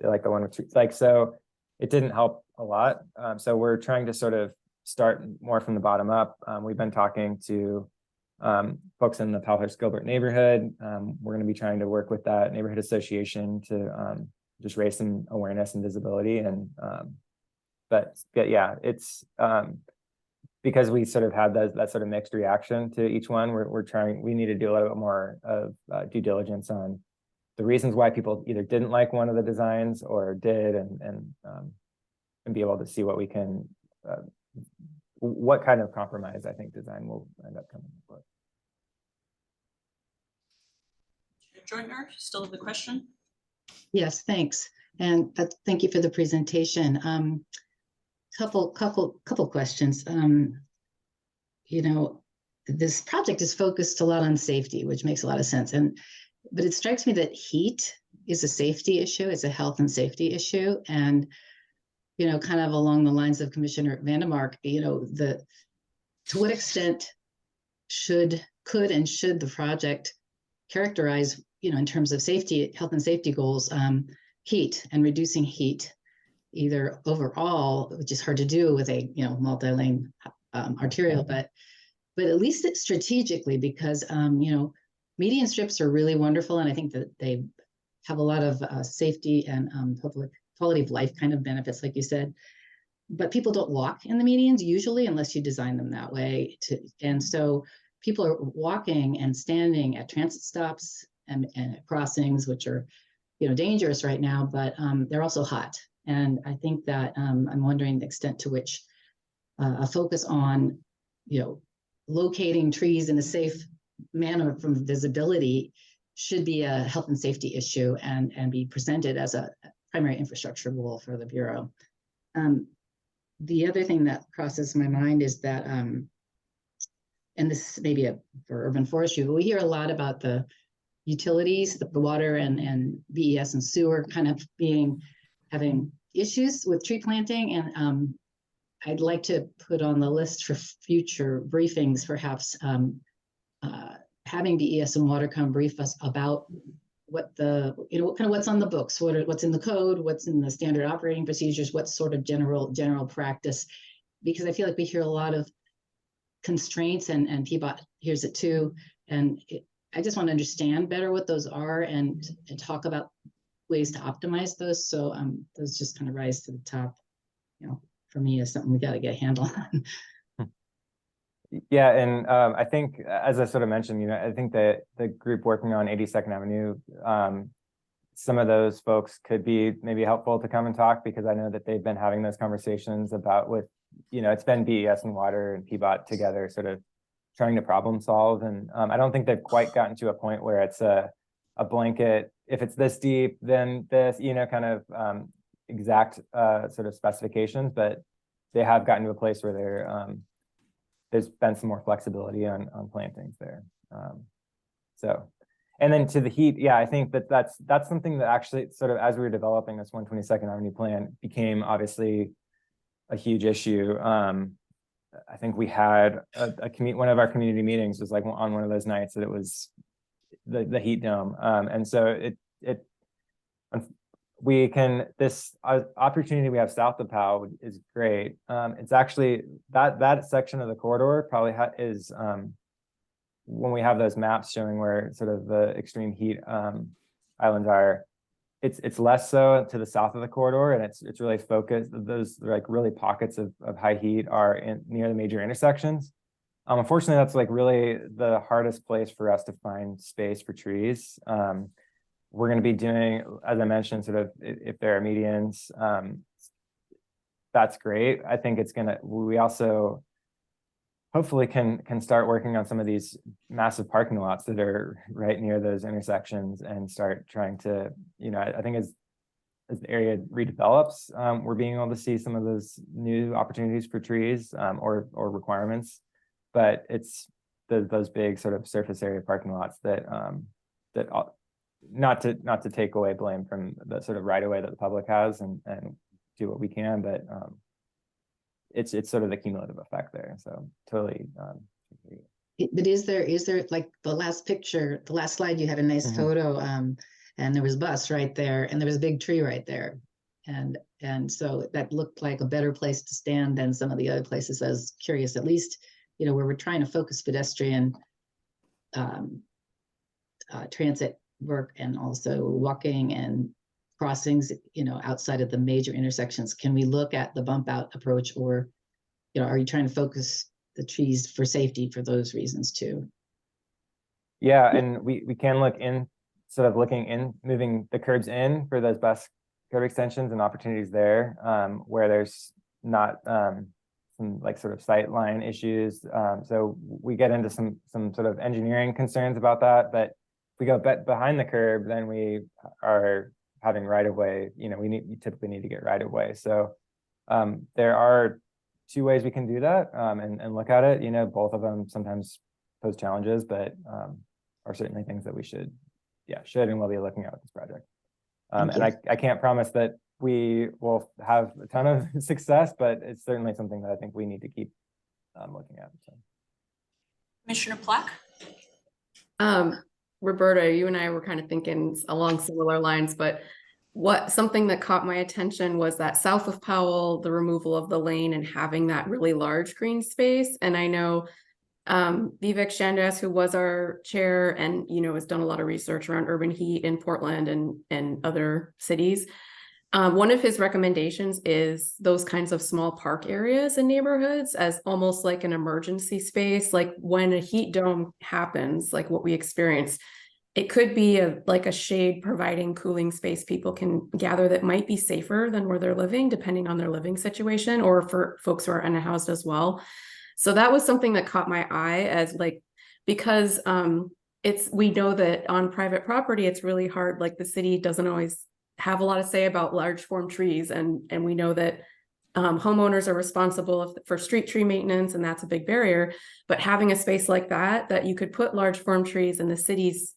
they like the one with trees. So it didn't help a lot. So we're trying to sort of start more from the bottom up. We've been talking to folks in the Powhurst-Gilbert neighborhood. We're going to be trying to work with that neighborhood association to just raise some awareness and visibility. And but yeah, it's because we sort of had that sort of mixed reaction to each one. We need to do a little bit more of due diligence on the reasons why people either didn't like one of the designs or did, and be able to see what we can, what kind of compromise I think design will end up coming up with. Joyner, still have the question? Yes, thanks. And thank you for the presentation. Couple questions. This project is focused a lot on safety, which makes a lot of sense. But it strikes me that heat is a safety issue. It's a health and safety issue. And, kind of along the lines of Commissioner Vandemark, to what extent could and should the project characterize, in terms of safety, health and safety goals, heat and reducing heat, either overall, which is hard to do with a, multi-lane arterial, but at least it's strategically, because, median strips are really wonderful. And I think that they have a lot of safety and public quality of life kind of benefits, like you said. But people don't walk in the medians usually, unless you design them that way. And so people are walking and standing at transit stops and at crossings, which are, dangerous right now, but they're also hot. And I think that I'm wondering the extent to which a focus on, locating trees in a safe manner from visibility should be a health and safety issue and be presented as a primary infrastructure goal for the Bureau. The other thing that crosses my mind is that, and this may be for urban forestry, but we hear a lot about the utilities, the water and BES and sewer kind of having issues with tree planting. And I'd like to put on the list for future briefings, perhaps having BES and water come brief us about what what's on the books, what's in the code, what's in the standard operating procedures, what's sort of general practice, because I feel like we hear a lot of constraints, and PBOT hears it too. And I just want to understand better what those are and talk about ways to optimize those. So those just kind of rise to the top, for me, as something we got to get a handle on. Yeah, and I think, as I sort of mentioned, I think that the group working on 82nd Avenue, some of those folks could be maybe helpful to come and talk, because I know that they've been having those conversations about it's been BES and water and PBOT together, sort of trying to problem solve. And I don't think they've quite gotten to a point where it's a blanket, if it's this deep, then this, kind of exact sort of specifications, but they have gotten to a place where there's been some more flexibility on plantings there. And then to the heat, yeah, I think that's something that actually sort of, as we were developing this 122nd Avenue plan, became obviously a huge issue. I think we had one of our community meetings was like on one of those nights that it was the heat dome. And so this opportunity we have south of Powell is great. It's actually that section of the corridor probably is when we have those maps showing where sort of the extreme heat islands are, it's less so to the south of the corridor, and it's really focused. Those like really pockets of high heat are near the major intersections. Unfortunately, that's like really the hardest place for us to find space for trees. We're going to be doing, as I mentioned, sort of if there are medians, that's great. I think we also hopefully can start working on some of these massive parking lots that are right near those intersections and start trying to, I think as the area redevelops, we're being able to see some of those new opportunities for trees or requirements, but it's those big sort of surface area parking lots that not to take away blame from the sort of right of way that the public has and do what we can, but it's sort of the cumulative effect there. So totally. But is there like the last picture, the last slide, you had a nice photo, and there was bus right there, and there was a big tree right there, and so that looked like a better place to stand than some of the other places. I was curious, at least where we're trying to focus pedestrian transit work and also walking and crossings, outside of the major intersections. Can we look at the bump out approach, or, are you trying to focus the trees for safety for those reasons too? Yeah, and we can look in, sort of looking in, moving the curbs in for those bus curb extensions and opportunities there, where there's not some like sort of sight line issues. So we get into some sort of engineering concerns about that, but if we go behind the curb, then we are having right of way. You typically need to get right of way. So there are two ways we can do that and look at it. Both of them sometimes pose challenges, but are certainly things that we should and will be looking at with this project. And I can't promise that we will have a ton of success, but it's certainly something that I think we need to keep looking at. So. Commissioner Plack? Roberta, you and I were kind of thinking along similar lines, but something that caught my attention was that south of Powell, the removal of the lane and having that really large green space. And I know Vivek Shandas, who was our chair and, has done a lot of research around urban heat in Portland and other cities. One of his recommendations is those kinds of small park areas in neighborhoods as almost like an emergency space. Like when a heat dome happens, like what we experienced, it could be like a shade providing cooling space people can gather that might be safer than where they're living, depending on their living situation, or for folks who are unhoused as well. So that was something that caught my eye as because we know that on private property, it's really hard. Like the city doesn't always have a lot to say about large form trees. And we know that homeowners are responsible for street tree maintenance, and that's a big barrier. But having a space like that you could put large form trees, and the city's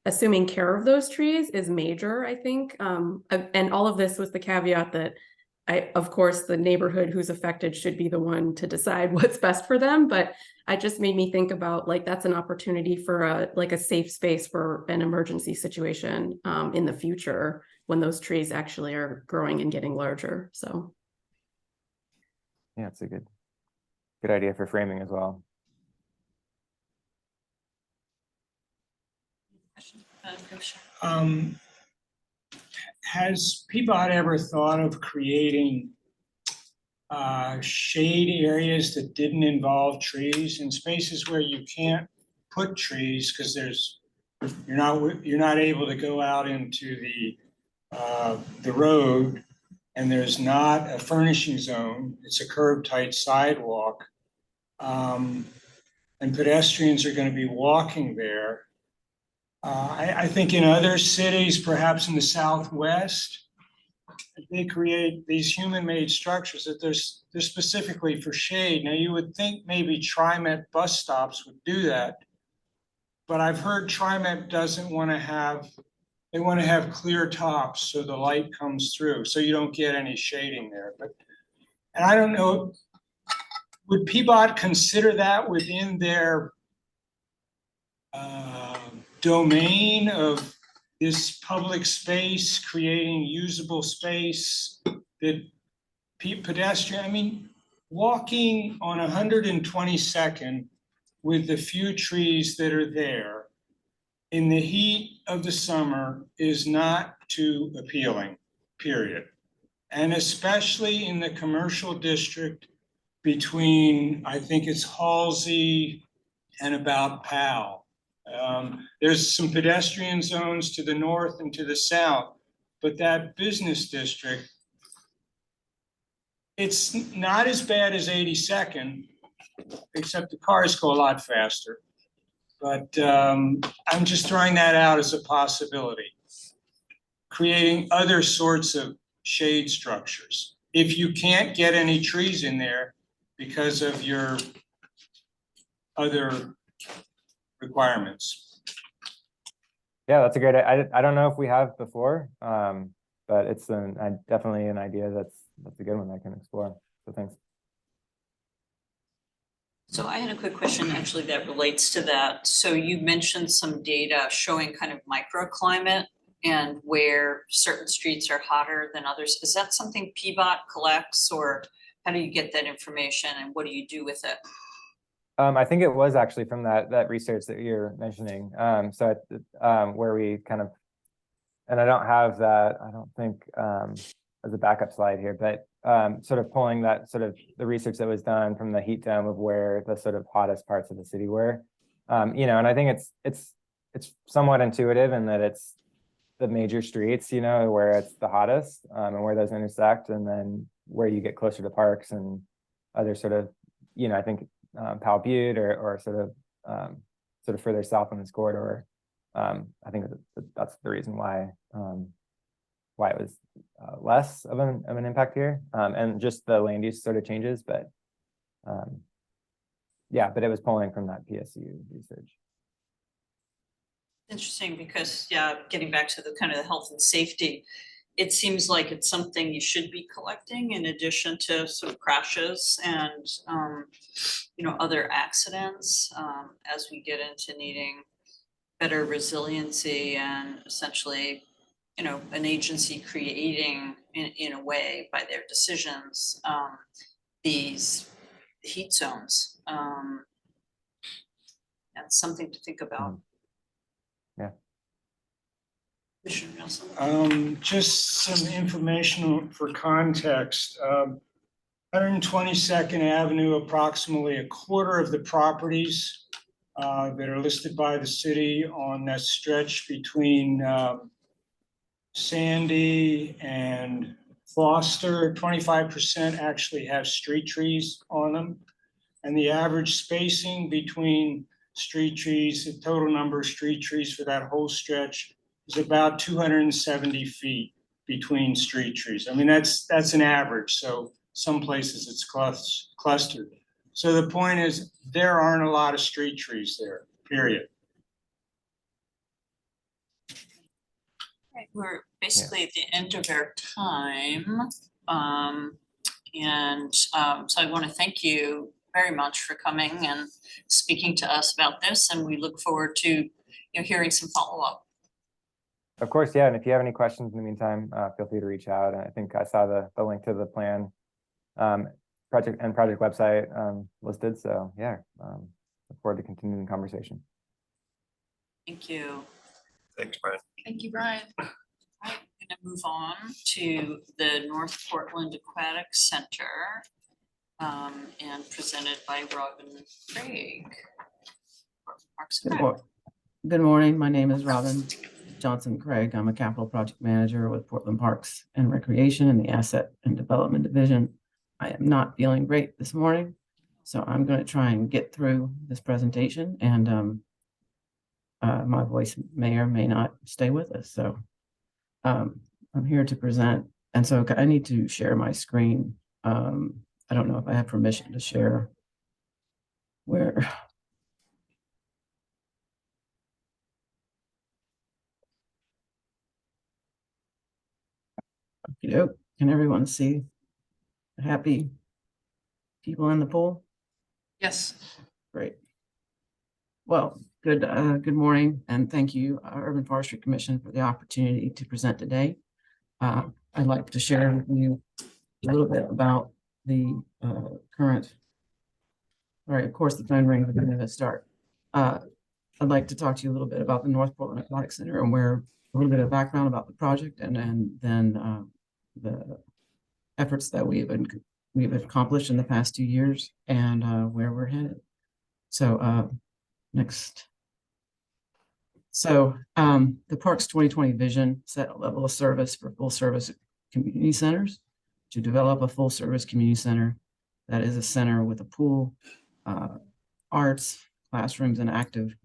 assuming care of those trees is major, I think. And all of this was the caveat that of course, the neighborhood who's affected should be the one to decide what's best for them. But it just made me think about that's an opportunity for a safe space for an emergency situation in the future when those trees actually are growing and getting larger. So. Yeah, it's a good idea for framing as well. Has Peabody ever thought of creating shade areas that didn't involve trees in spaces where you can't put trees because you're not able to go out into the road, and there's not a furnishing zone. It's a curb tight sidewalk, and pedestrians are going to be walking there. I think in other cities, perhaps in the Southwest, they create these human-made structures that they're specifically for shade. Now, you would think maybe TriMet bus stops would do that, but I've heard TriMet doesn't want to have, they want to have clear tops so the light comes through, so you don't get any shading there. And I don't know, would Peabody consider that within their domain of this public space, creating usable space that walking on 122nd with the few trees that are there in the heat of the summer is not too appealing, period. And especially in the commercial district between, I think it's Halsey and about Powell. There's some pedestrian zones to the north and to the south, but that business district, it's not as bad as 82nd, except the cars go a lot faster. But I'm just throwing that out as a possibility. Creating other sorts of shade structures. If you can't get any trees in there because of your other requirements. Yeah, that's a great. I don't know if we have before, but it's definitely an idea that's a good one I can explore. So thanks. So I had a quick question actually that relates to that. So you mentioned some data showing kind of microclimate and where certain streets are hotter than others. Is that something Peabody collects, or how do you get that information and what do you do with it? I think it was actually from that research that you're mentioning. So where we kind of, and I don't have that, I don't think as a backup slide here, but sort of pulling that sort of the research that was done from the heat dome of where the sort of hottest parts of the city were. And I think it's somewhat intuitive in that it's the major streets, where it's the hottest and where those intersect, and then where you get closer to parks and other sort of, I think Powell Butte or sort of further south on this corridor. I think that's the reason why it was less of an impact here, and just the land use sort of changes, but but it was pulling from that PSU research. Interesting, because getting back to the kind of the health and safety, it seems like it's something you should be collecting in addition to sort of crashes and, other accidents, as we get into needing better resiliency and essentially, an agency creating in a way by their decisions, these heat zones. That's something to think about. Yeah. Commissioner Nelson? Just some information for context. 122nd Avenue, approximately a quarter of the properties that are listed by the city on that stretch between Sandy and Foster, 25% actually have street trees on them. And the average spacing between street trees, the total number of street trees for that whole stretch is about 270 feet between street trees. I mean, that's an average. So some places it's clustered. So the point is, there aren't a lot of street trees there, period. Right, we're basically at the end of our time. So I want to thank you very much for coming and speaking to us about this, and we look forward to hearing some follow-up. Of course, yeah. And if you have any questions in the meantime, feel free to reach out. And I think I saw the link to the plan project website listed. So yeah, look forward to continuing the conversation. Thank you. Thanks, Brian. Thank you, Brian. I'm going to move on to the North Portland Aquatic Center, and presented by Robin Craig. Parks and Rec. Good morning. My name is Robin Johnson Craig. I'm a capital project manager with Portland Parks and Recreation in the Asset and Development Division. I am not feeling great this morning, so I'm going to try and get through this presentation, and my voice may or may not stay with us. So I'm here to present, and so I need to share my screen. I don't know if I have permission to share where. Can everyone see the happy people in the pool? Yes. Great. Well, good morning, and thank you, Urban Forestry Commission, for the opportunity to present today. I'd like to share with you a little bit about the current. All right, of course, the phone rings. We're going to start. I'd like to talk to you a little bit about the North Portland Aquatic Center and a little bit of background about the project, and then the efforts that we've accomplished in the past 2 years and where we're headed. So next. So the Parks 2020 vision set a level of service for full service community centers to develop a full service community center that is a center with a pool, arts, classrooms, and active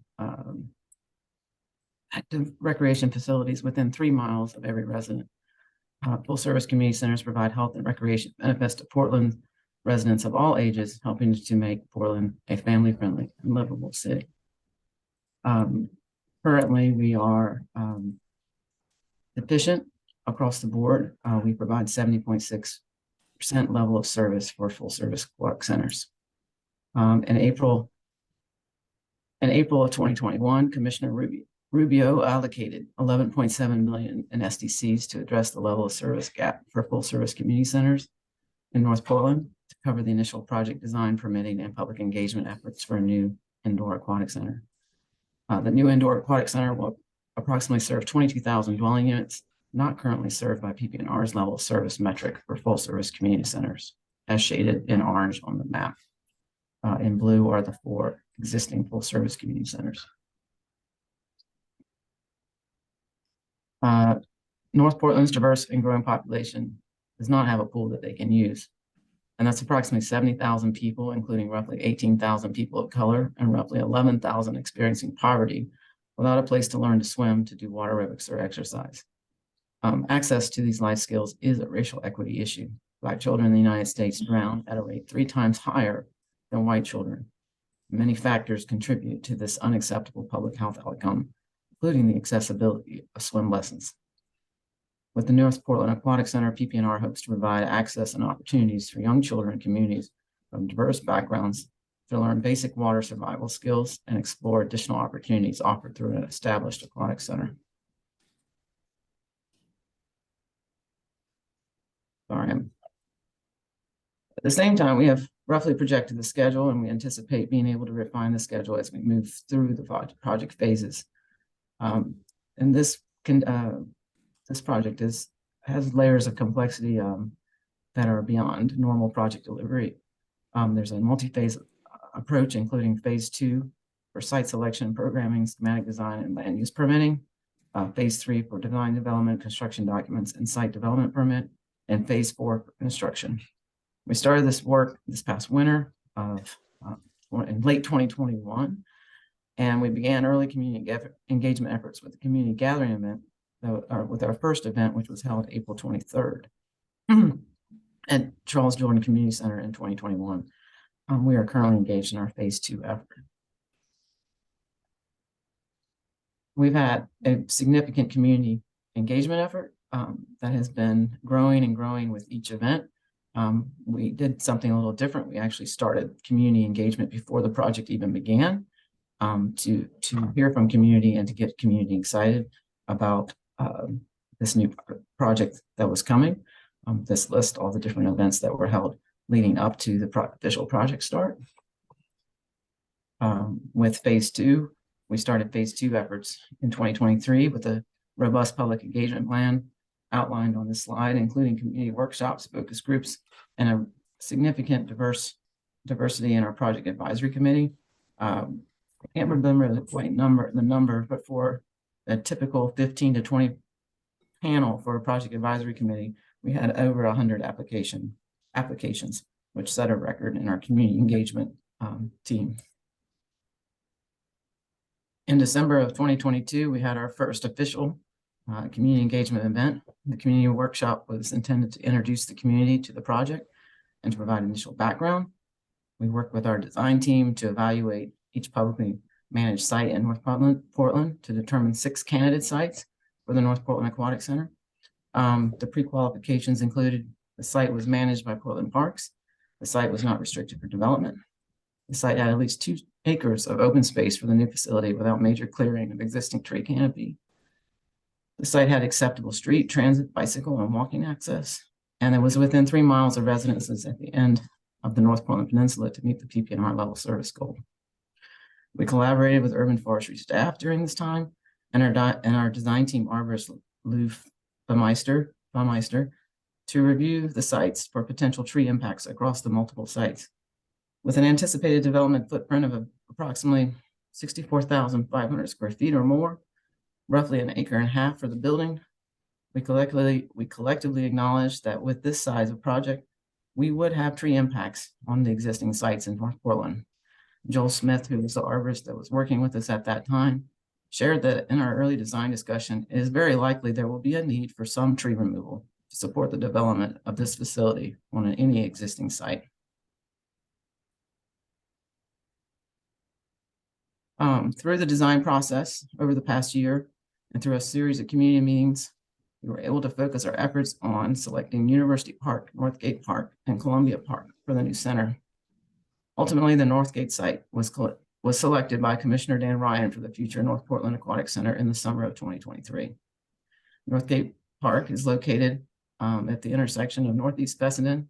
recreation facilities within 3 miles of every resident. Full service community centers provide health and recreation benefits to Portland residents of all ages, helping to make Portland a family-friendly and livable city. Currently, we are efficient across the board. We provide 70.6% level of service for full service aquatic centers. In April of 2021, Commissioner Rubio allocated 11.7 million in SDCs to address the level of service gap for full service community centers in North Portland to cover the initial project design, permitting, and public engagement efforts for a new indoor aquatic center. The new indoor aquatic center will approximately serve 22,000 dwelling units, not currently served by PP&R's level of service metric for full service community centers, as shaded in orange on the map. In blue are the 4 existing full service community centers. North Portland's diverse and growing population does not have a pool that they can use. And that's approximately 70,000 people, including roughly 18,000 people of color and roughly 11,000 experiencing poverty without a place to learn to swim, to do water aerobics or exercise. Access to these life skills is a racial equity issue. Black children in the United States drown at a rate 3 times higher than white children. Many factors contribute to this unacceptable public health outcome, including the accessibility of swim lessons. With the North Portland Aquatic Center, PPNR hopes to provide access and opportunities for young children and communities from diverse backgrounds to learn basic water survival skills and explore additional opportunities offered through an established aquatic center. Sorry. At the same time, we have roughly projected the schedule, and we anticipate being able to refine the schedule as we move through the project phases. And this project has layers of complexity that are beyond normal project delivery. There's a multi-phase approach, including phase 2 for site selection, programming, schematic design, and land use permitting. Phase 3 for design development, construction documents, and site development permit, and phase 4 for construction. We started this work this past winter in late 2021, and we began early community engagement efforts with the community gathering event, with our first event, which was held April 23rd at Charles Jordan Community Center in 2021. We are currently engaged in our phase 2 effort. We've had a significant community engagement effort that has been growing and growing with each event. We did something a little different. We actually started community engagement before the project even began, to hear from community and to get community excited about this new project that was coming. This lists all the different events that were held leading up to the official project start. With phase 2, we started phase 2 efforts in 2023 with a robust public engagement plan outlined on this slide, including community workshops, focus groups, and a significant diversity in our project advisory committee. I can't remember the number, but for a typical 15 to 20 panel for a project advisory committee, we had over 100 applications, which set a record in our community engagement team. In December of 2022, we had our first official community engagement event. The community workshop was intended to introduce the community to the project and to provide initial background. We worked with our design team to evaluate each publicly managed site in North Portland to determine 6 candidate sites for the North Portland Aquatic Center. The pre-qualifications included: the site was managed by Portland Parks, the site was not restricted for development, the site had at least 2 acres of open space for the new facility without major clearing of existing tree canopy. The site had acceptable street, transit, bicycle, and walking access, and it was within 3 miles of residences at the end of the North Portland Peninsula to meet the PPNR level service goal. We collaborated with urban forestry staff during this time, and our design team arborist Lou Baumeister to review the sites for potential tree impacts across the multiple sites. With an anticipated development footprint of approximately 64,500 square feet or more, roughly 1.5 acres for the building, we collectively acknowledge that with this size of project, we would have tree impacts on the existing sites in North Portland. Joel Smith, who was the arborist that was working with us at that time, shared that in our early design discussion, it is very likely there will be a need for some tree removal to support the development of this facility on any existing site. Through the design process over the past year and through a series of community meetings, we were able to focus our efforts on selecting University Park, Northgate Park, and Columbia Park for the new center. Ultimately, the Northgate site was selected by Commissioner Dan Ryan for the future North Portland Aquatic Center in the summer of 2023. Northgate Park is located at the intersection of Northeast Fessenden,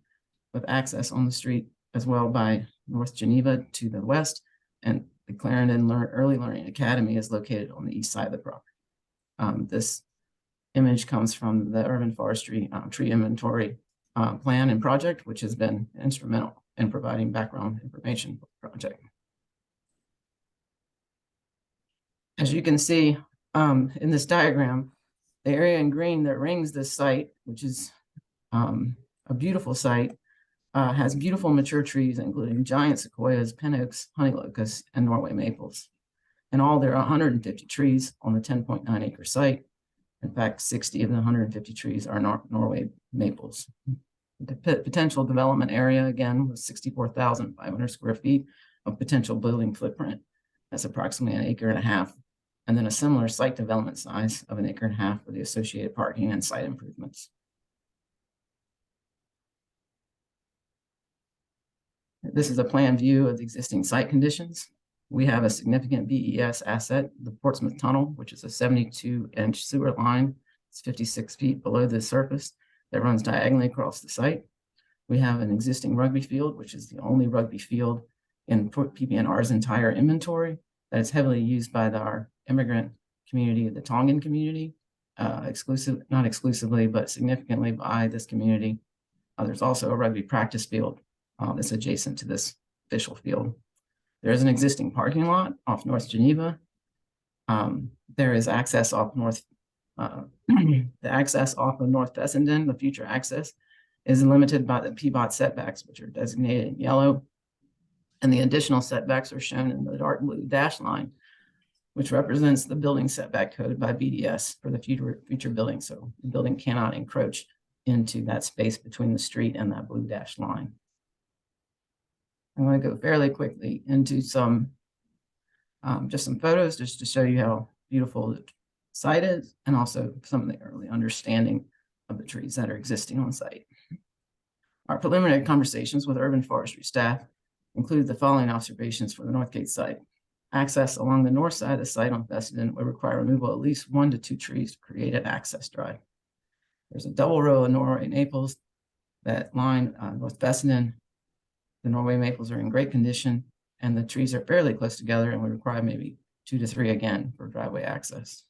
with access on the street as well by North Geneva to the west, and the Clarendon Early Learning Academy is located on the east side of the property. This image comes from the Urban Forestry tree inventory plan and project, which has been instrumental in providing background information for the project. As you can see in this diagram, the area in green that rings this site, which is a beautiful site, has beautiful mature trees, including giant sequoias, pin oaks, honey locusts, and Norway maples. In all, there are 150 trees on the 10.9 acre site. In fact, 60 of the 150 trees are Norway maples. The potential development area, again, was 64,500 square feet of potential building footprint. That's approximately 1.5 acres and then a similar site development size of 1.5 acres for the associated parking and site improvements. This is a plan view of the existing site conditions. We have a significant BES asset, the Portsmouth Tunnel, which is a 72-inch sewer line. It's 56 feet below the surface that runs diagonally across the site. We have an existing rugby field, which is the only rugby field in PPNR's entire inventory that is heavily used by our immigrant community, the Tongan community, not exclusively, but significantly by this community. There's also a rugby practice field that's adjacent to this official field. There is an existing parking lot off North Geneva. There is access off North, the access off of North Fessenden, the future access, is limited by the PBOT setbacks, which are designated in yellow. And the additional setbacks are shown in the dark blue dash line, which represents the building setback code by BDS for the future building. So the building cannot encroach into that space between the street and that blue dash line. I'm going to go fairly quickly into some, just some photos just to show you how beautiful the site is, and also some of the early understanding of the trees that are existing on site. Our preliminary conversations with urban forestry staff include the following observations for the Northgate site. Access along the north side of the site on Fessenden would require removal of at least 1 to 2 trees to create an access drive. There's a double row of Norway maples that line North Fessenden. The Norway maples are in great condition, and the trees are fairly close together and would require maybe 2 to 3 again for driveway access.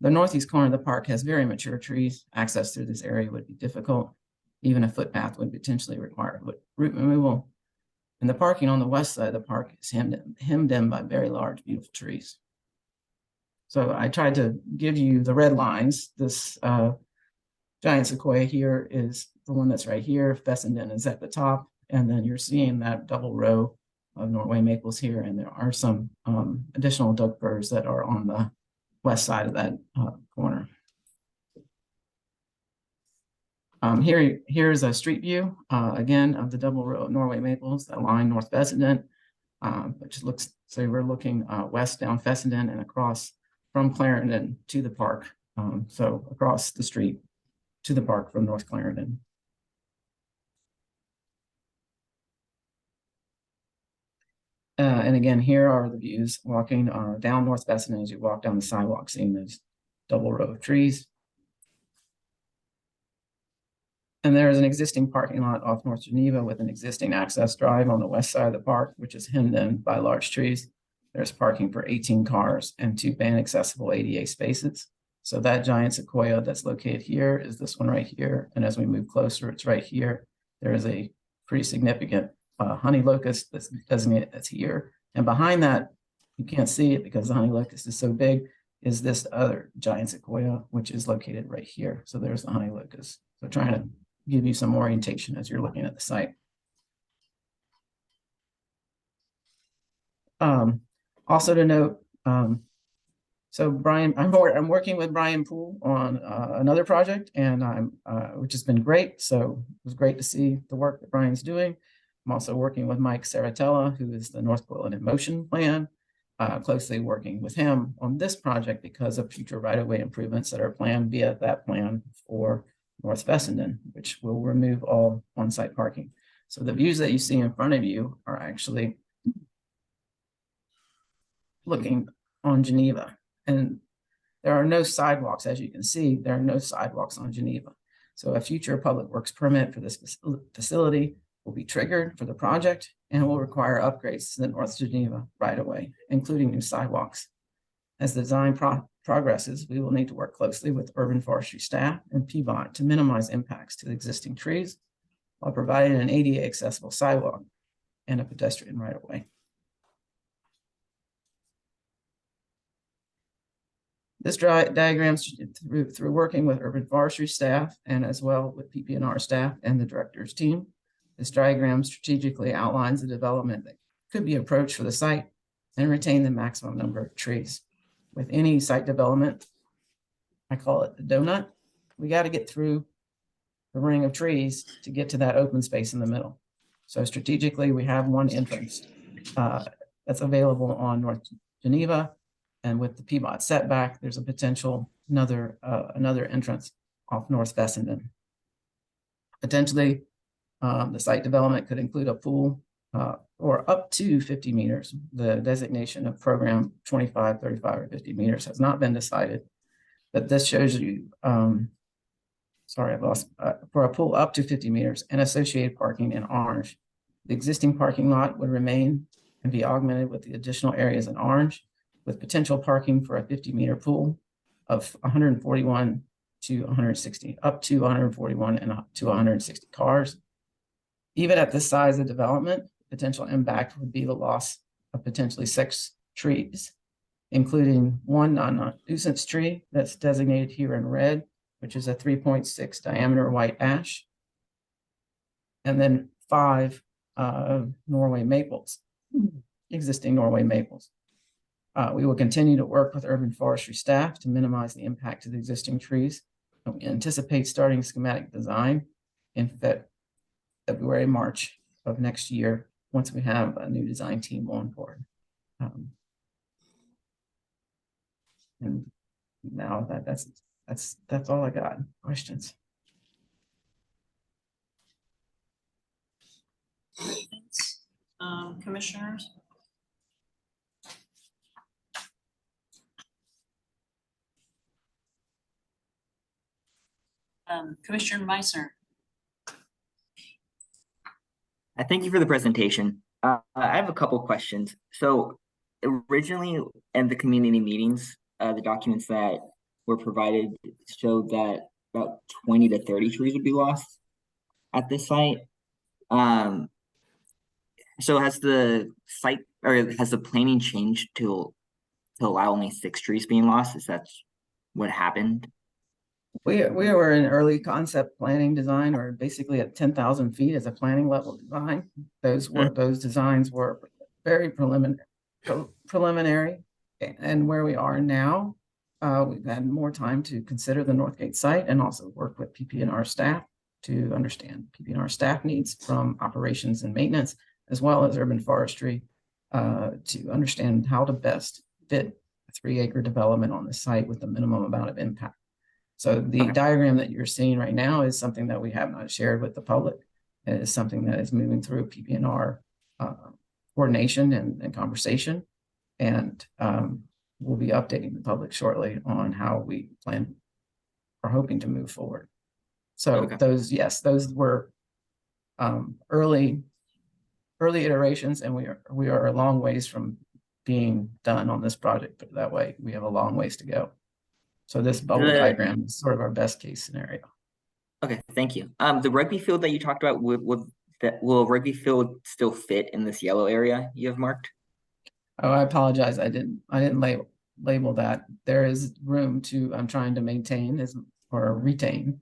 The northeast corner of the park has very mature trees. Access through this area would be difficult. Even a footpath would potentially require root removal. And the parking on the west side of the park is hemmed in by very large, beautiful trees. So I tried to give you the red lines. This giant sequoia here is the one that's right here. Fessenden is at the top. And then you're seeing that double row of Norway maples here. And there are some additional Doug firs that are on the west side of that corner. Here's a street view, again, of the double row of Norway maples that line North Fessenden, which looks, so we're looking west down Fessenden and across from Clarendon to the park. So across the street to the park from North Clarendon. And again, here are the views walking down North Fessenden as you walk down the sidewalk, seeing those double row of trees. And there is an existing parking lot off North Geneva with an existing access drive on the west side of the park, which is hemmed in by large trees. There's parking for 18 cars and 2 van accessible ADA spaces. So that giant sequoia that's located here is this one right here. And as we move closer, it's right here. There is a pretty significant honey locust that's designated that's here. And behind that, you can't see it because the honey locust is so big, is this other giant sequoia, which is located right here. So there's the honey locust. So trying to give you some orientation as you're looking at the site. Also to note, so Brian, I'm working with Brian Poole on another project, and which has been great. So it was great to see the work that Brian's doing. I'm also working with Mike Saratella, who is the North Portland in Motion plan, closely working with him on this project because of future right-of-way improvements that are planned via that plan for North Fessenden, which will remove all on-site parking. So the views that you see in front of you are actually looking on Geneva. And there are no sidewalks, as you can see, there are no sidewalks on Geneva. So a future public works permit for this facility will be triggered for the project and will require upgrades to the North Geneva right-of-way, including new sidewalks. As the design progresses, we will need to work closely with urban forestry staff and PBOT to minimize impacts to the existing trees while providing an ADA accessible sidewalk and a pedestrian right-of-way. This diagram, through working with urban forestry staff and as well with PPNR staff and the director's team, this diagram strategically outlines the development that could be approached for the site and retain the maximum number of trees. With any site development, I call it the donut, we got to get through the ring of trees to get to that open space in the middle. So strategically, we have one entrance that's available on North Geneva. And with the Piedmont setback, there's a potential another entrance off North Fessenden. Potentially, the site development could include a pool or up to 50 meters. The designation of program 25, 35, or 50 meters has not been decided, but this shows you, sorry, I've lost, for a pool up to 50 meters and associated parking in orange. The existing parking lot would remain and be augmented with the additional areas in orange, with potential parking for a 50-meter pool of 141 to 160, up to 141 and up to 160 cars. Even at this size of development, potential impact would be the loss of potentially 6 trees, including one non-nuisance tree that's designated here in red, which is a 3.6 diameter white ash, and then 5 Norway maples, existing Norway maples. We will continue to work with urban forestry staff to minimize the impact to the existing trees. And we anticipate starting schematic design in February, March of next year, once we have a new design team on board. And now that's all I got. Questions? Thanks. Commissioners? Commissioner Meisner? Thank you for the presentation. I have a couple questions. So originally in the community meetings, the documents that were provided showed that about 20 to 30 trees would be lost at this site. So has the site or has the planning changed to allow only 6 trees being lost? Is that what happened? We were in early concept planning design, or basically at 10,000 feet as a planning level design. Those designs were very preliminary. And where we are now, we've had more time to consider the Northgate site and also work with PP&R staff to understand PP&R staff needs from operations and maintenance, as well as urban forestry, to understand how to best fit a 3-acre development on the site with the minimum amount of impact. So the diagram that you're seeing right now is something that we have not shared with the public. It is something that is moving through PP&R coordination and conversation. And we'll be updating the public shortly on how we are hoping to move forward. So those were early iterations, and we are a long ways from being done on this project, but that way we have a long ways to go. So this bubble diagram is sort of our best case scenario. Okay, thank you. The rugby field that you talked about, will rugby field still fit in this yellow area you have marked? Oh, I apologize. I didn't label that. There is room to, I'm trying to maintain or retain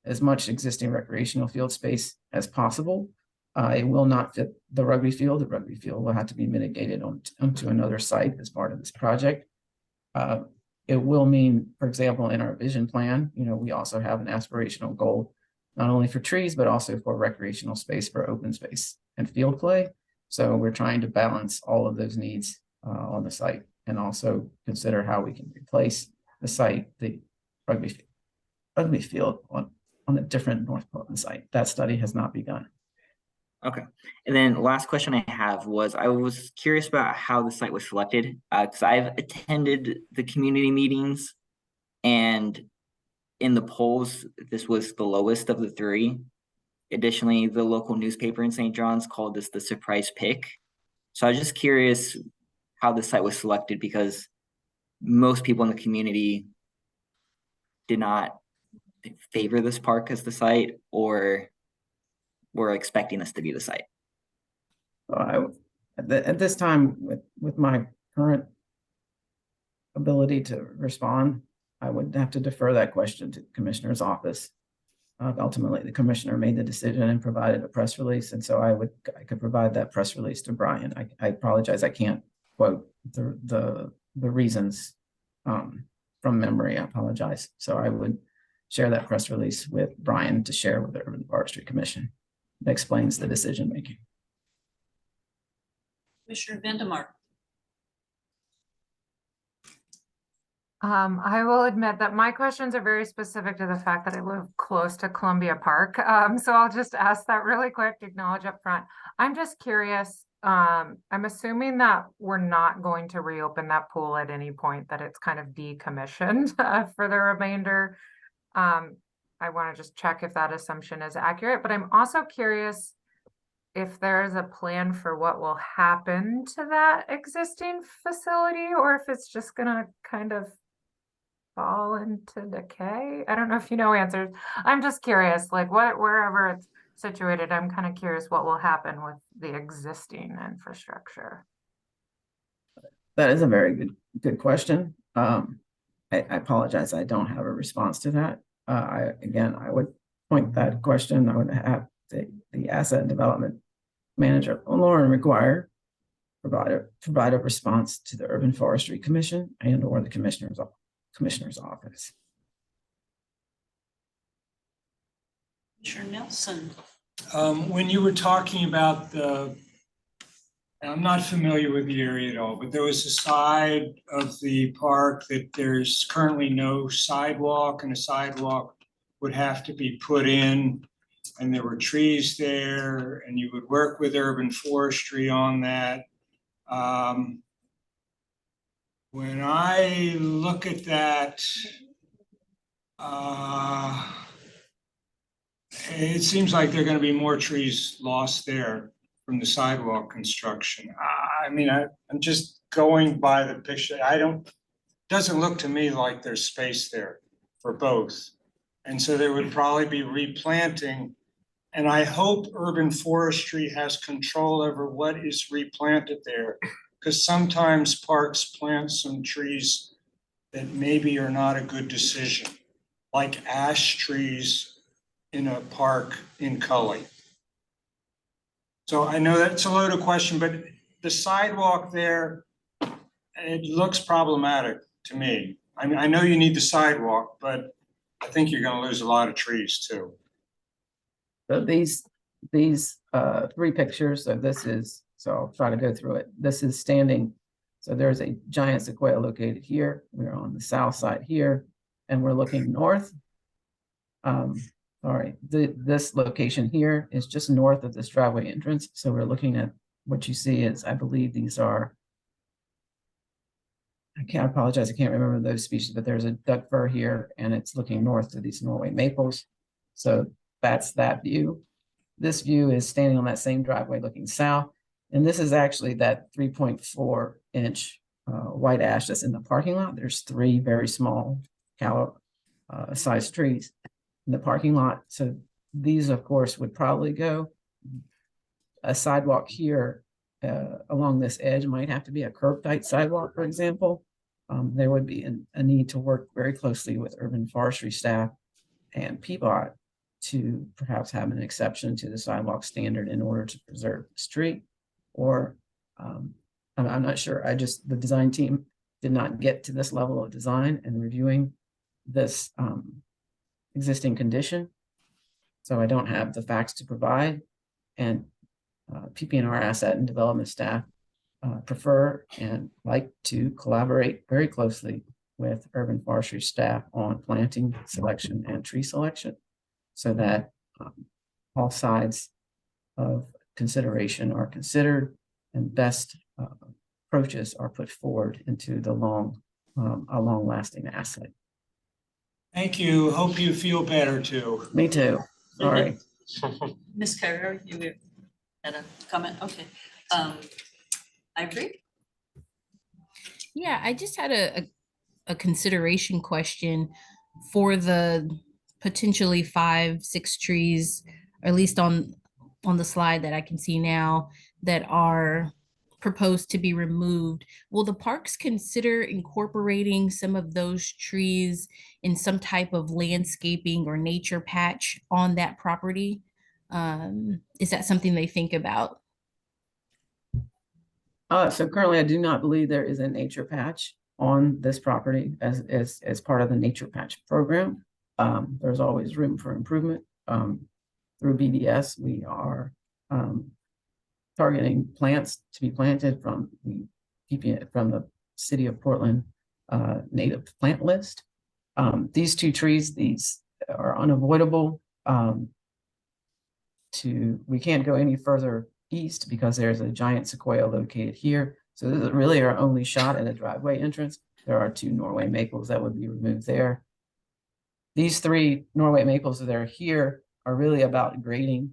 as much existing recreational field space as possible. It will not fit the rugby field. The rugby field will have to be mitigated onto another site as part of this project. It will mean, for example, in our vision plan, we also have an aspirational goal, not only for trees, but also for recreational space, for open space and field play. So we're trying to balance all of those needs on the site, and also consider how we can replace the site, the rugby field on a different North Portland site. That study has not begun. Okay. And then last question I have was, I was curious about how the site was selected, because I've attended the community meetings, and in the polls, this was the lowest of the 3. Additionally, the local newspaper in St. John's called this the surprise pick. So I was just curious how the site was selected, because most people in the community did not favor this park as the site, or were expecting this to be the site. At this time, with my current ability to respond, I would have to defer that question to the commissioner's office. Ultimately, the commissioner made the decision and provided a press release, and so I could provide that press release to Brian. I apologize, I can't quote the reasons from memory. I apologize. So I would share that press release with Brian to share with the Urban Forestry Commission. That explains the decision making. Commissioner Vandemark? I will admit that my questions are very specific to the fact that I live close to Columbia Park. So I'll just ask that really quick, acknowledge up front. I'm just curious, I'm assuming that we're not going to reopen that pool at any point, that it's kind of decommissioned for the remainder. I want to just check if that assumption is accurate, but I'm also curious if there's a plan for what will happen to that existing facility, or if it's just gonna kind of fall into decay. I don't know if you know answers. I'm just curious, like wherever it's situated, I'm kind of curious what will happen with the existing infrastructure. That is a very good question. I apologize, I don't have a response to that. I would point that question, I would have the asset development manager, Lauren McGuire, provide a response to the Urban Forestry Commission and or the commissioner's office. Commissioner Nelson. When you were talking about and I'm not familiar with the area at all, but there was a side of the park that there's currently no sidewalk, and a sidewalk would have to be put in, and there were trees there, and you would work with Urban Forestry on that. When I look at that, it seems like there are going to be more trees lost there from the sidewalk construction. I mean, I'm just going by the picture. Doesn't look to me like there's space there for both. And so there would probably be replanting. And I hope Urban Forestry has control over what is replanted there, because sometimes parks plant some trees that maybe are not a good decision, like ash trees in a park in Cully. So I know that's a loaded question, but the sidewalk there, it looks problematic to me. I mean, I know you need the sidewalk, but I think you're going to lose a lot of trees too. So these three pictures, so I'll try to go through it. This is standing, so there's a giant sequoia located here. We're on the south side here, and we're looking north. This location here is just north of this driveway entrance. So we're looking at what you see is, I believe these are, I apologize, I can't remember those species, but there's a duck fir here, and it's looking north to these Norway maples. So that's that view. This view is standing on that same driveway looking south. And this is actually that 3.4 inch white ash that's in the parking lot. There's three very small sized trees in the parking lot. So these, of course, would probably go. A sidewalk here along this edge might have to be a curb type sidewalk, for example. There would be a need to work very closely with Urban Forestry staff and PBOT to perhaps have an exception to the sidewalk standard in order to preserve the street. Or I'm not sure. The design team did not get to this level of design and reviewing this existing condition. So I don't have the facts to provide, and PP&R asset and development staff prefer and like to collaborate very closely with Urban Forestry staff on planting selection and tree selection, so that all sides of consideration are considered and best approaches are put forward into the a long-lasting asset. Thank you. Hope you feel better too. Me too. Sorry. Ms. Carrero, you had a comment? Okay. Ivory? Yeah, I just had a consideration question for the potentially 5-6 trees, or at least on the slide that I can see now, that are proposed to be removed. Will the parks consider incorporating some of those trees in some type of landscaping or nature patch on that property? Is that something they think about? So currently, I do not believe there is a nature patch on this property as part of the nature patch program. There's always room for improvement. Through BDS, we are targeting plants to be planted from the city of Portland native plant list. These two trees, these are unavoidable. We can't go any further east because there's a giant sequoia located here. So this is really our only shot at a driveway entrance. There are 2 Norway maples that would be removed there. These 3 Norway maples that are here are really about grading,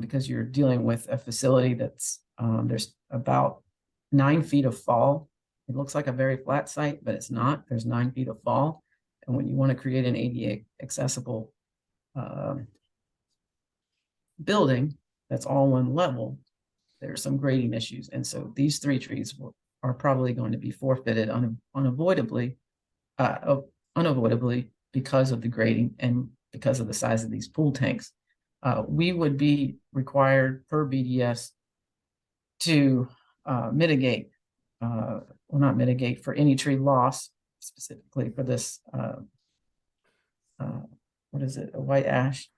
because you're dealing with a facility that's, there's about 9 feet of fall. It looks like a very flat site, but it's not. There's 9 feet of fall. And when you want to create an ADA accessible building that's all one level, there's some grading issues. And so these 3 trees are probably going to be forfeited unavoidably because of the grading and because of the size of these pool tanks. We would be required per BDS to mitigate, well, not mitigate, for any tree loss, specifically for this, what is it, a white ash.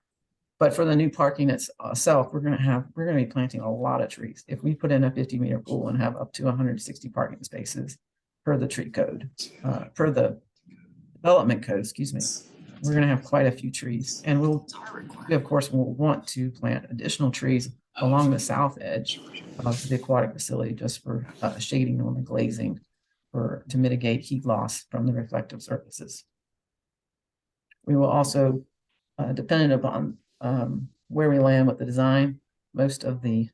But for the new parking itself, we're gonna be planting a lot of trees. If we put in a 50-meter pool and have up to 160 parking spaces per the tree code, per the development code, excuse me, we're gonna have quite a few trees. And we of course will want to plant additional trees along the south edge of the aquatic facility just for shading on the glazing to mitigate heat loss from the reflective surfaces. We will also, dependent upon where we land with the design, most of the,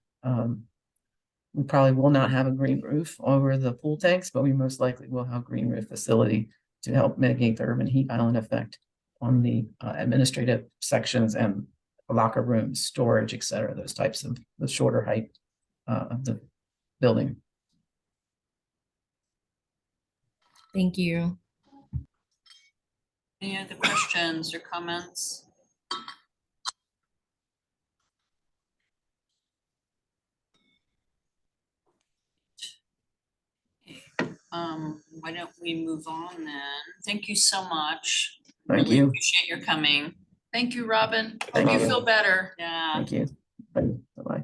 we probably will not have a green roof over the pool tanks, but we most likely will have green roof facility to help mitigate the urban heat island effect on the administrative sections and locker rooms, storage, et cetera, those types of the shorter height of the building. Thank you. Any other questions or comments? Why don't we move on then? Thank you so much. Thank Really you. appreciate your coming. Thank you, Robin. Thank Hope you you. feel better. Yeah. Thank you. Bye-bye.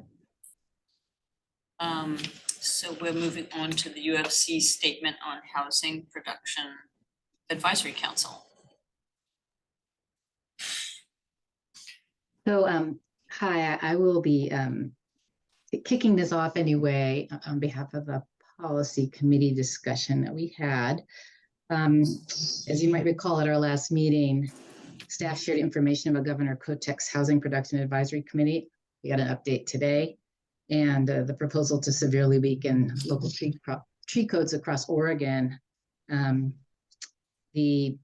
So we're moving on to the UFC statement on Housing Production Advisory Council. So, hi, I will be kicking this off anyway on behalf of the policy committee discussion that we had. As you might recall at our last meeting, staff shared information about Governor Kotek's Housing Production Advisory Committee. We got an update today, and the proposal to severely weaken local tree codes across Oregon. The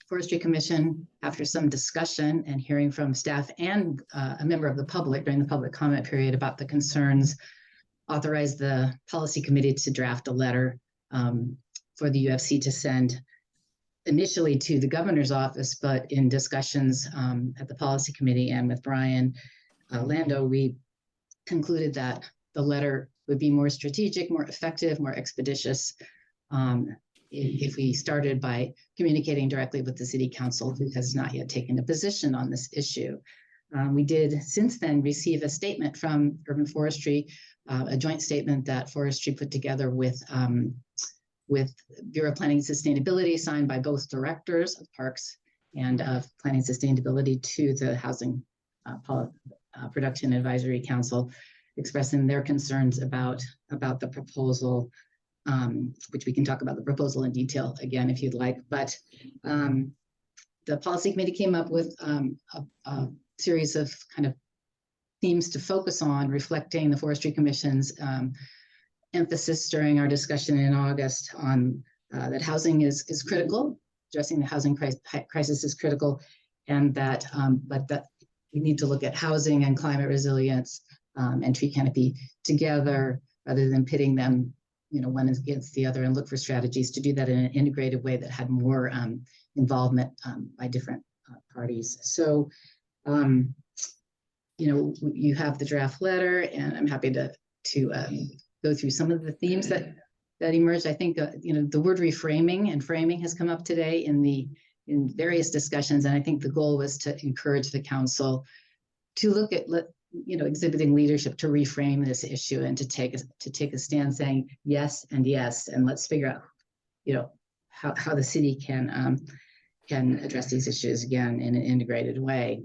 Forestry Commission, after some discussion and hearing from staff and a member of the public during the public comment period about the concerns, authorized the policy committee to draft a letter for the UFC to send initially to the governor's office, but in discussions at the policy committee and with Brian Lando, we concluded that the letter would be more strategic, more effective, more expeditious if we started by communicating directly with the city council, who has not yet taken a position on this issue. We did since then receive a statement from Urban Forestry, a joint statement that Forestry put together with Bureau of Planning and Sustainability, signed by both directors of Parks and of Planning and Sustainability to the Housing Production Advisory Council, expressing their concerns about the proposal, which we can talk about the proposal in detail again if you'd like. But the policy committee came up with a series of kind of themes to focus on, reflecting the Forestry Commission's emphasis during our discussion in August on that housing is critical, addressing the housing crisis is critical, and that but that we need to look at housing and climate resilience and tree canopy together rather than pitting them, one against the other, and look for strategies to do that in an integrated way that had more involvement by different parties. So, you have the draft letter, and I'm happy to go through some of the themes that emerged. I think the word reframing and framing has come up today in various discussions, and I think the goal was to encourage the council to look at exhibiting leadership to reframe this issue and to take a stand saying yes and yes, and let's figure out how the city can address these issues again in an integrated way.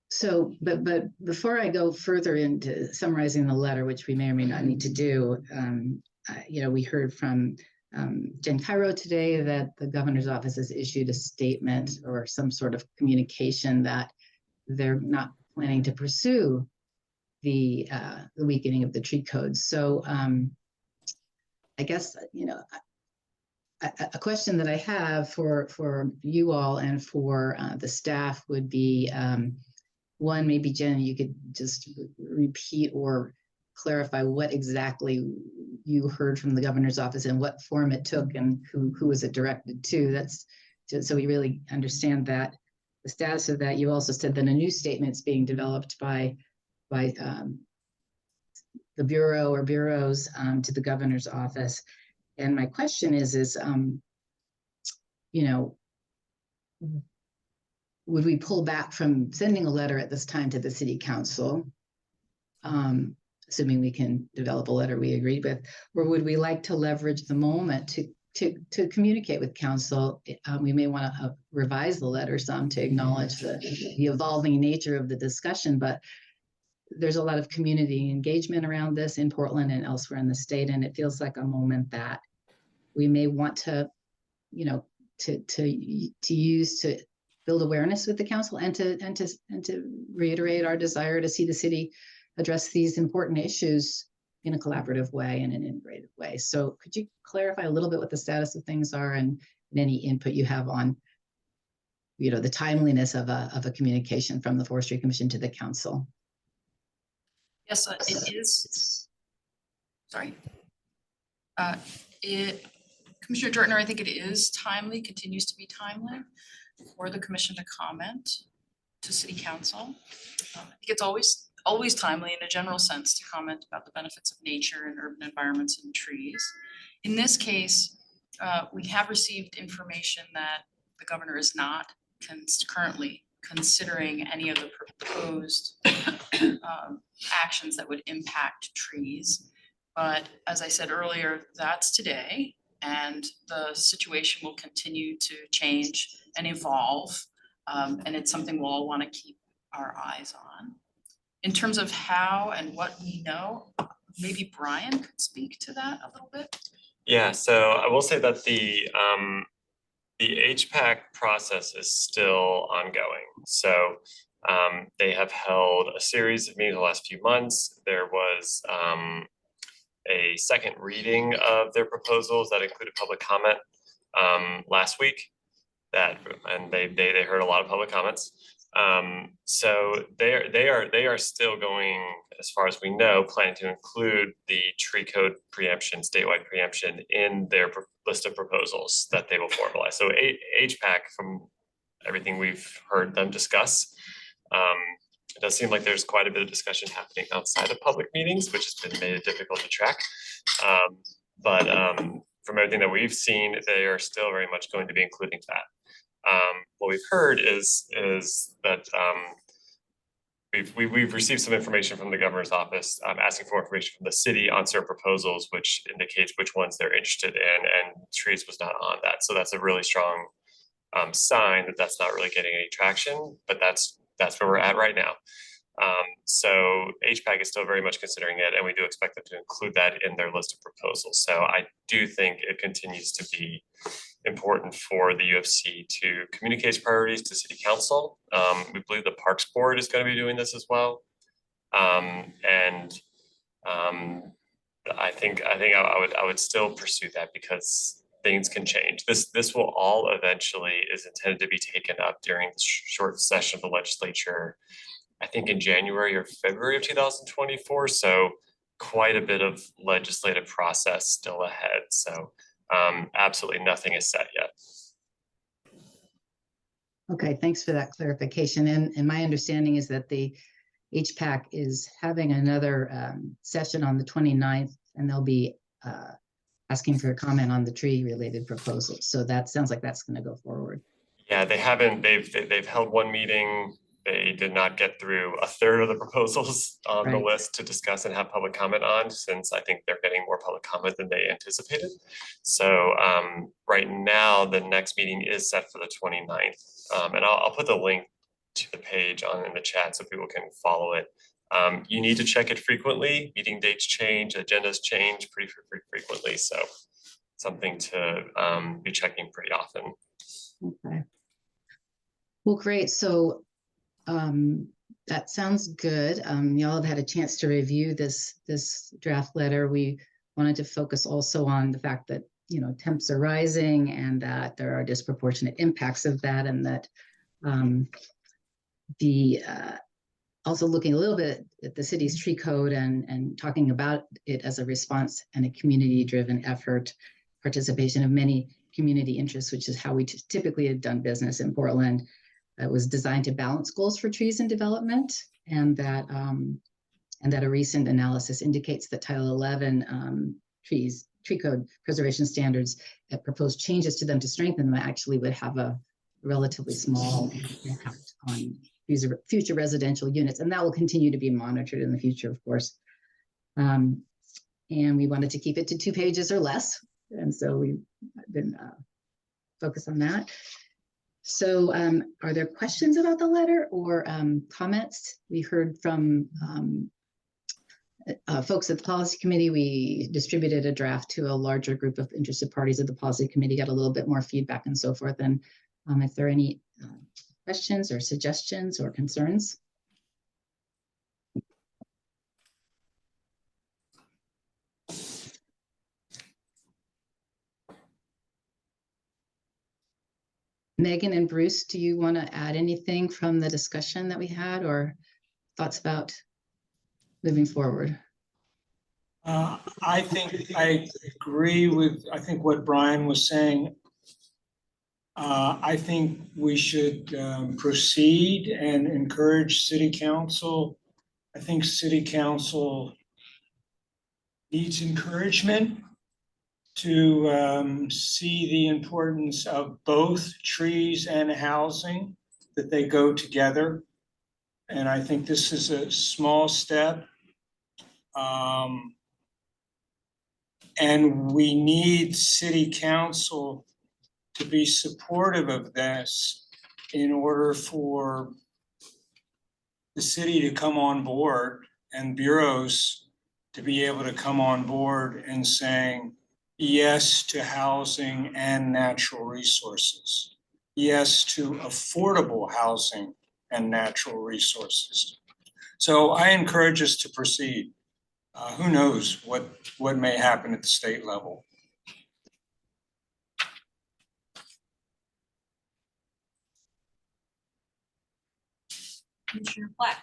So, but before I go further into summarizing the letter, which we may or may not need to do, we heard from Jen Cairo today that the governor's office has issued a statement or some sort of communication that they're not planning to pursue the weakening of the tree codes. So I guess, a question that I have for you all and for the staff would be, one, maybe Jen, you could just repeat or clarify what exactly you heard from the governor's office and what form it took and who was it directed to. That's just so we really understand that the status of that. You also said that a new statement is being developed by the bureau or bureaus to the governor's office. And my question is, would we pull back from sending a letter at this time to the city council, assuming we can develop a letter we agreed with, or would we like to leverage the moment to communicate with council? We may want to revise the letter some to acknowledge the evolving nature of the discussion, but there's a lot of community engagement around this in Portland and elsewhere in the state, and it feels like a moment that we may want to, to use to build awareness with the council and to reiterate our desire to see the city address these important issues in a collaborative way and an integrated way. So could you clarify a little bit what the status of things are and any input you have on, the timeliness of a communication from the Forestry Commission to the council? Yes, it is. Sorry. Commissioner Jortner, I think it is timely, continues to be timely for the commission to comment to city council. I think it's always timely in a general sense to comment about the benefits of nature and urban environments and trees. In this case, we have received information that the governor is not currently considering any of the proposed actions that would impact trees. But as I said earlier, that's today, and the situation will continue to change and evolve. And it's something we'll all want to keep our eyes on. In terms of how and what we know, maybe Brian could speak to that a little bit. Yeah, so I will say that the HPAC process is still ongoing. So they have held a series of meetings the last few months. There was a second reading of their proposals that included public comment last week. And they heard a lot of public comments. So they are still going, as far as we know, planning to include the tree code preemption, statewide preemption, in their list of proposals that they will formalize. So HPAC, from everything we've heard them discuss, it does seem like there's quite a bit of discussion happening outside of public meetings, which has made it difficult to track. But from everything that we've seen, they are still very much going to be including that. What we've heard is that we've received some information from the governor's office asking for information from the city on certain proposals, which indicates which ones they're interested in, and trees was not on that. So that's a really strong sign that that's not really getting any traction, but that's where we're at right now. So HPAC is still very much considering it, and we do expect them to include that in their list of proposals. So I do think it continues to be important for the UFC to communicate priorities to city council. We believe the Parks Board is going to be doing this as well. I think I would still pursue that because things can change. This will all eventually is intended to be taken up during the short session of the legislature, I think in January or February of 2024. So quite a bit of legislative process still ahead. So absolutely nothing is set yet. Okay, thanks for that clarification. And my understanding is that the HPAC is having another session on the 29th, and they'll be asking for a comment on the tree related proposals. So that sounds like that's going to go forward. Yeah, they haven't. They've held one meeting. they did not get through a third of the proposals on the Right. list to discuss and have public comment on, since I think they're getting more public comment than they anticipated. So right now, the next meeting is set for the 29th. And I'll put the link to the page in the chat so people can follow it. You need to check it frequently. Meeting dates change, agendas change pretty frequently. So something to be checking pretty often. Okay. Well, great. So that sounds good. Y'all have had a chance to review this draft letter. We wanted to focus also on the fact that, you know, temps are rising and that there are disproportionate impacts of that, and that also looking a little bit at the city's tree code and talking about it as a response and a community-driven effort, participation of many community interests, which is how we typically have done business in Portland. It was designed to balance goals for trees and development, and that a recent analysis indicates that Title 11 tree code preservation standards that proposed changes to them to strengthen them actually would have a relatively small impact on future residential units, and that will continue to be monitored in the future, of course. And we wanted to keep it to 2 pages or less, and so we've been focused on that. So are there questions about the letter or comments? We heard from folks at the policy committee. We distributed a draft to a larger group of interested parties at the policy committee, got a little bit more feedback and so forth. And if there are any questions or suggestions or concerns. Megan and Bruce, do you want to add anything from the discussion that we had or thoughts about moving forward? I think I agree with, what Brian was saying. I think we should proceed and encourage city council. I think city council needs encouragement to see the importance of both trees and housing, that they go together. And I think this is a small step. And we need city council to be supportive of this in order for the city to come on board and bureaus to be able to come on board and saying yes to housing and natural resources, yes to affordable housing and natural resources. So I encourage us to proceed. Who knows what may happen at the state level. Commissioner Black.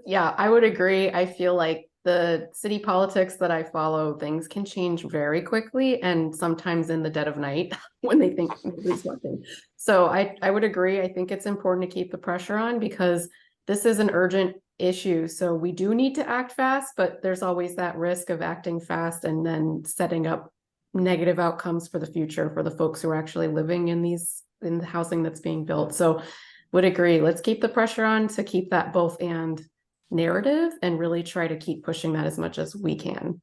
Yeah, I would agree. I feel like the city politics that I follow, things can change very quickly and sometimes in the dead of night when they think nobody's watching. So I would agree. I think it's important to keep the pressure on because this is an urgent issue. So we do need to act fast, but there's always that risk of acting fast and then setting up negative outcomes for the future for the folks who are actually living in the housing that's being built. So would agree. Let's keep the pressure on to keep that both and narrative and really try to keep pushing that as much as we can.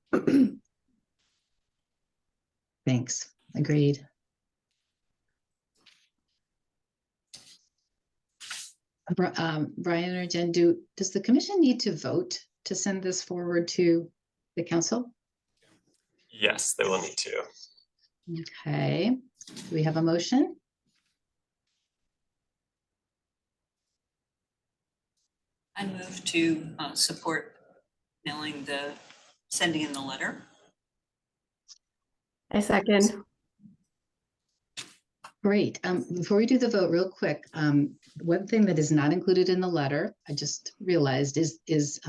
Thanks. Agreed. Brian or Jen, does the commission need to vote to send this forward to the council? Yes, they will need to. Okay. Do we have a motion? I move to support sending in the letter. I second. Great. Before we do the vote real quick, one thing that is not included in the letter, I just realized is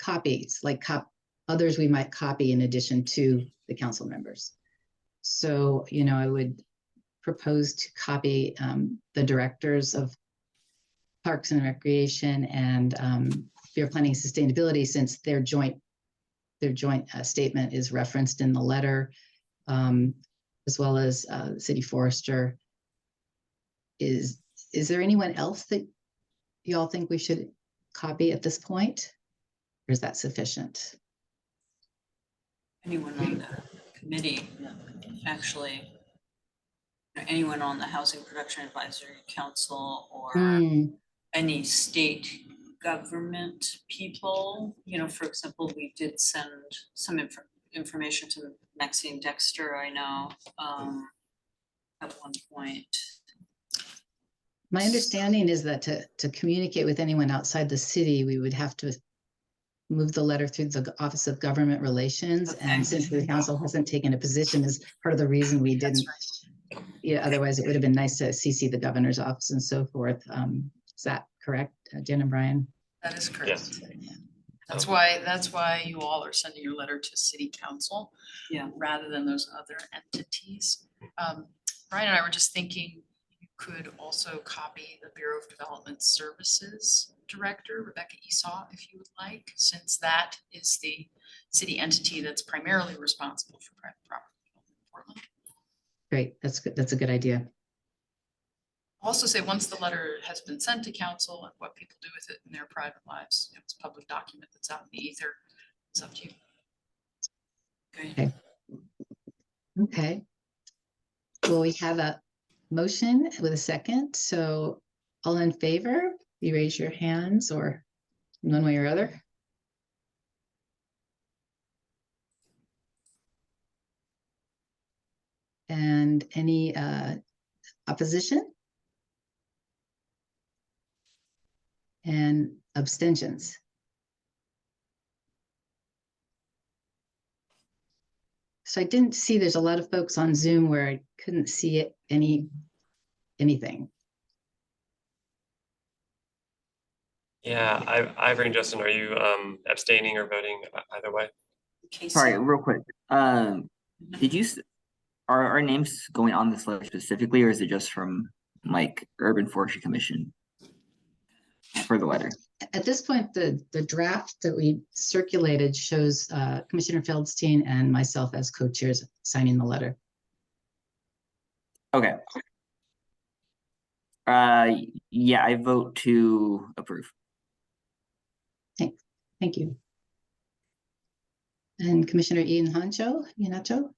copies, like others we might copy in addition to the council members. So, I would propose to copy the directors of Parks and Recreation and Fair Planning and Sustainability, since their joint statement is referenced in the letter, as well as City Forester. Is there anyone else that y'all think we should copy at this point? Or is that sufficient? Anyone on the committee, actually, anyone on the Housing Production Advisory Council or Hmm, any state government people, for example, we did send some information to Maxine Dexter, I know, at one point. my understanding is that to communicate with anyone outside the city, we would have to move the letter through the Office of Government Relations. Okay. And since the council hasn't taken a position, is part of the reason we didn't. Yeah, otherwise it would have been nice to CC the governor's office and so forth. Is that correct, Jen and Brian? That is correct. Yes. That's why you all are sending your letter to city council. Yeah. Rather than those other entities. Brian and I were just thinking, you could also copy the Bureau of Development Services Director, Rebecca Esau, if you would like, since that is the city entity that's primarily responsible for private property development in Portland. Great, that's good. That's a good idea. Also say, once the letter has been sent to council and what people do with it in their private lives, it's a public document that's out in the ether, it's up to you. Okay. Okay. Well, we have a motion with a second. So all in favor, you raise your hands or one way or other. And any opposition? And abstentions? So I didn't see, there's a lot of folks on Zoom where I couldn't see it, anything. Yeah, Ivory and Justin, are you abstaining or voting either way? Sorry, real quick. Did you, are our names going on this letter specifically, or is it just from like Urban Forestry Commission for the letter? At this point, the draft that we circulated shows Commissioner Feldstein and myself as co-chairs signing the letter. Okay. Yeah, I vote to approve. Thank you. And Commissioner Ianacho? Maybe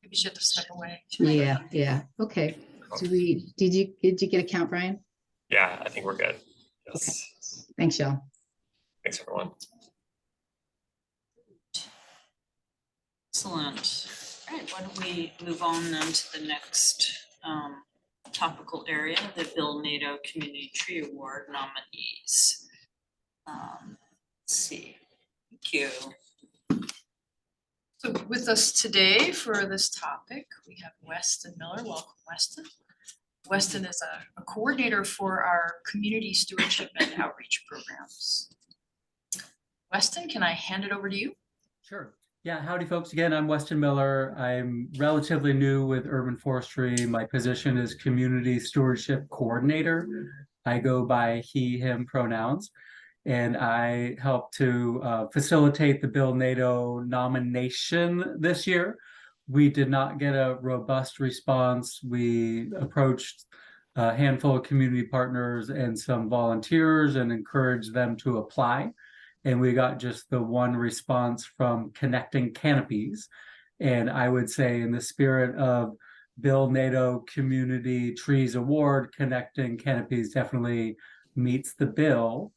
you should have to step away. Yeah, okay. So did you get a count, Brian? Yeah, I think we're good. Yes. Thanks, y'all. Thanks, everyone. Excellent. All right, why don't we move on then to the next topical area, the Bill Nato Community Tree Award nominees. Let's see. Thank you. So with us today for this topic, we have Weston Miller. Welcome, Weston. Weston is a coordinator for our community stewardship and outreach programs. Weston, can I hand it over to you? Sure. Yeah, howdy folks. Again, I'm Weston Miller. I'm relatively new with Urban Forestry. My position is Community Stewardship Coordinator. I go by he, him pronouns, and I help to facilitate the Bill Nato nomination this year. We did not get a robust response. We approached a handful of community partners and some volunteers and encouraged them to apply. And we got just the one response from Connecting Canopies. And I would say, in the spirit of Bill Nato Community Trees Award, Connecting Canopies definitely meets the bill.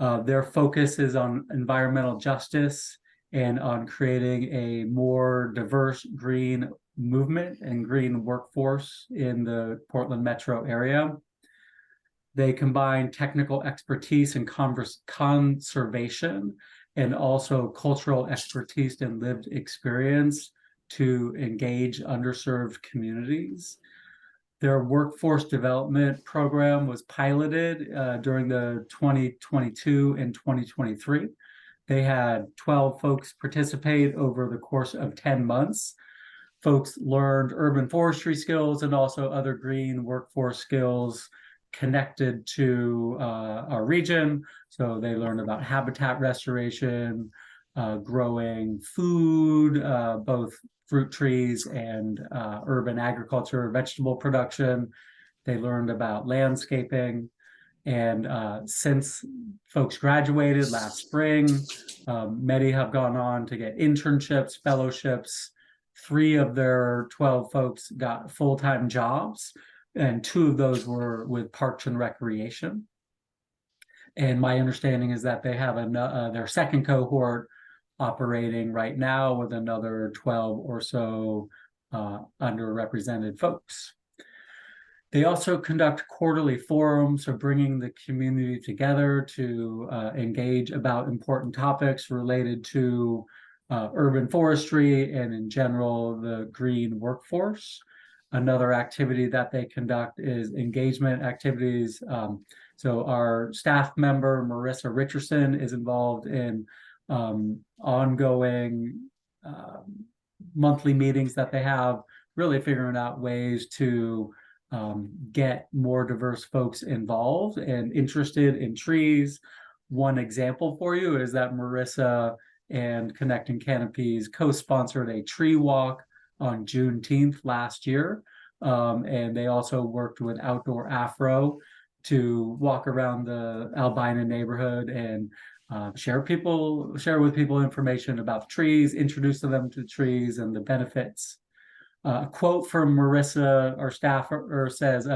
Their focus is on environmental justice and on creating a more diverse green movement and green workforce in the Portland metro area. They combine technical expertise and conservation and also cultural expertise and lived experience to engage underserved communities. Their workforce development program was piloted during the 2022 and 2023. They had 12 folks participate over the course of 10 months. Folks learned urban forestry skills and also other green workforce skills connected to our region. So they learned about habitat restoration, growing food, both fruit trees and urban agriculture, vegetable production. They learned about landscaping. And since folks graduated last spring, many have gone on to get internships, fellowships. 3 of their 12 folks got full-time jobs, and 2 of those were with Parks and Recreation. And my understanding is that they have their second cohort operating right now with another 12 or so underrepresented folks. They also conduct quarterly forums, so bringing the community together to engage about important topics related to urban forestry and in general the green workforce. Another activity that they conduct is engagement activities. So our staff member, Marissa Richardson, is involved in ongoing monthly meetings that they have, really figuring out ways to get more diverse folks involved and interested in trees. One example for you is that Marissa and Connecting Canopies co-sponsored a tree walk on Juneteenth last year. And they also worked with Outdoor Afro to walk around the Albina neighborhood and share with people information about trees, introduce them to trees and the benefits. A quote from Marissa, our staffer, says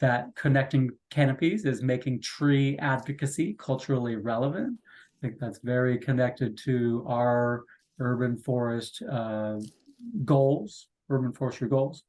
that Connecting Canopies is making tree advocacy culturally relevant. I think that's very connected to our urban forest goals, urban forestry goals.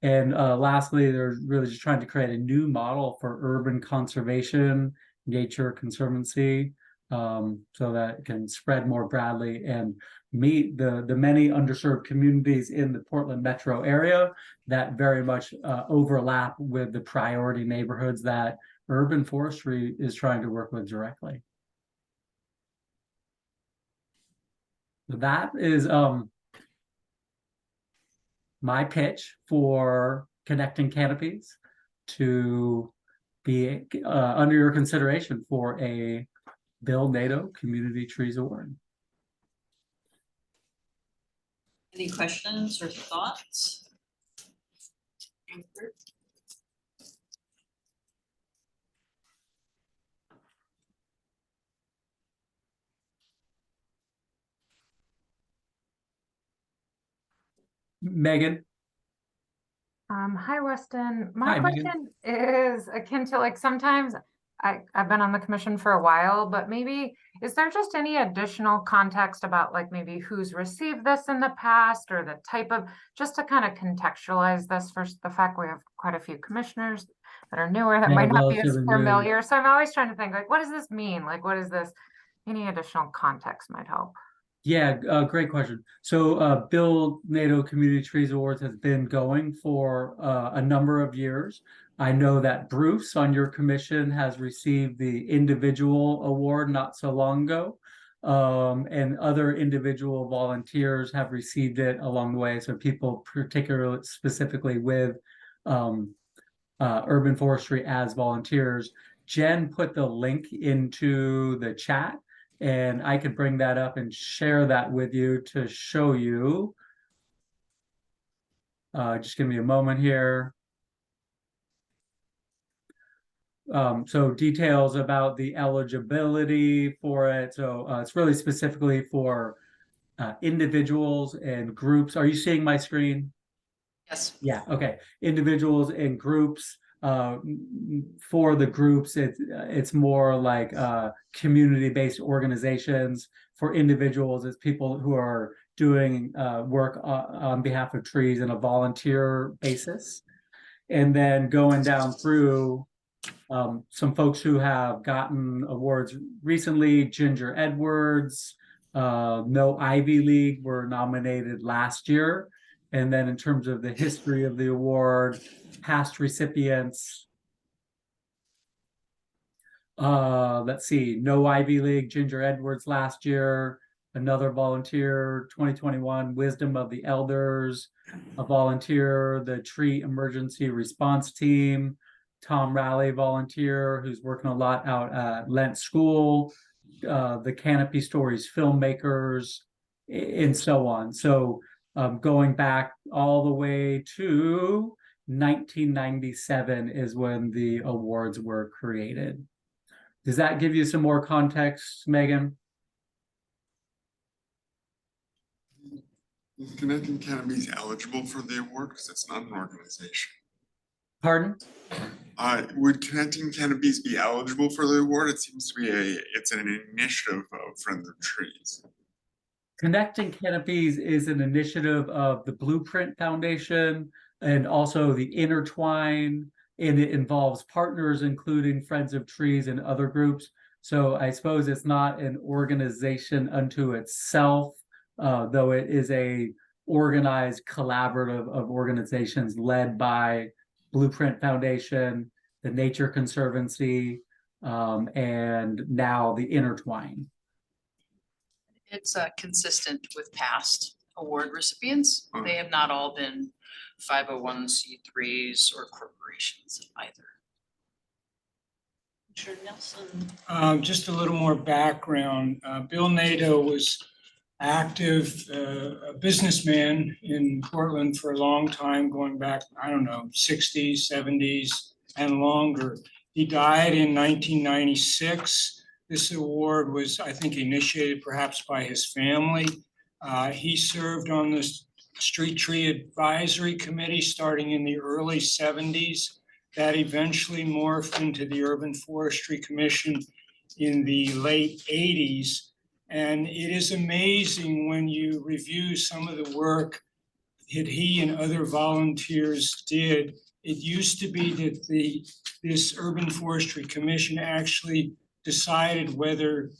And lastly, they're really just trying to create a new model for urban conservation, nature conservancy, so that it can spread more broadly and meet the many underserved communities in the Portland metro area that very much overlap with the priority neighborhoods that urban forestry is trying to work with directly. That is my pitch for Connecting Canopies to be under your consideration for a Bill Nato Community Trees Award. Any questions or thoughts? Megan? Hi, Weston. My Hi, Megan. question is akin to like sometimes I've been on the commission for a while, but maybe is there just any additional context about like maybe who's received this in the past or the type of, just to kind of contextualize this for the fact we have quite a few commissioners that are newer that Yeah, might not be as relatively new. familiar. So I'm always trying to think like, what does this mean? Like, what is this? Any additional context might help. Yeah, great question. So Bill Nato Community Trees Awards has been going for a number of years. I know that Bruce on your commission has received the individual award not so long ago. And other individual volunteers have received it along the way. So people particularly specifically with urban forestry as volunteers. Jen put the link into the chat. And I could bring that up and share that with you to show you. Just give me a moment here. So details about the eligibility for it. So it's really specifically for individuals and groups. Are you seeing my screen? Yes. Yeah, okay. Individuals and groups. For the groups, it's more like community-based organizations. For individuals, it's people who are doing work on behalf of trees on a volunteer basis. And then going down through some folks who have gotten awards recently, Ginger Edwards, No Ivy League were nominated last year. And then in terms of the history of the award, past recipients, let's see, No Ivy League, Ginger Edwards last year, another volunteer, 2021, Wisdom of the Elders, a volunteer, the Tree Emergency Response Team, Tom Raleigh volunteer, who's working a lot out at Lent School, the Canopy Stories filmmakers, and so on. So going back all the way to 1997 is when the awards were created. Does that give you some more context, Megan? Is Connecting Canopies eligible for the award because it's not an organization? Pardon? Would Connecting Canopies be eligible for the award? It seems to be it's an initiative of Friends of Trees. Connecting Canopies is an initiative of the Blueprint Foundation and also the Intertwine, and it involves partners, including Friends of Trees and other groups. So I suppose it's not an organization unto itself, though it is a organized collaborative of organizations led by Blueprint Foundation, the Nature Conservancy, and now the Intertwine. It's consistent with past award recipients. They have not all been 501c3s or corporations either. Commissioner Nelson. Just a little more background. Bill Nato was active, a businessman in Portland for a long time, going back, I don't know, 60s, 70s, and longer. He died in 1996. This award was, I think, initiated perhaps by his family. He served on the Street Tree Advisory Committee starting in the early 70s. That eventually morphed into the Urban Forestry Commission in the late 80s. And it is amazing when you review some of the work that he and other volunteers did. It used to be that this Urban Forestry Commission actually decided whether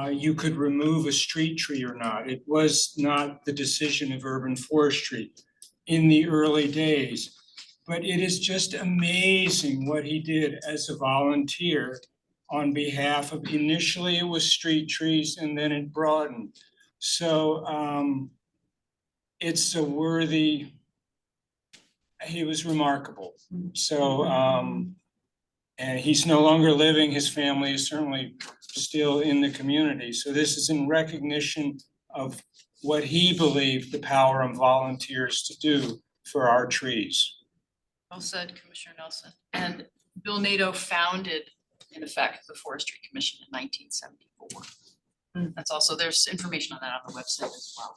you could remove a street tree or not. It was not the decision of Urban Forestry in the early days. But it is just amazing what he did as a volunteer on behalf of, initially it was street trees and then it broadened. So it's a worthy, he was remarkable. So, and he's no longer living, his family is certainly still in the community. So this is in recognition of what he believed the power of volunteers to do for our trees. Well said, Commissioner Nelson. And Bill Nato founded, in effect, the Forestry Commission in 1974. That's also, there's information on that on the website as well.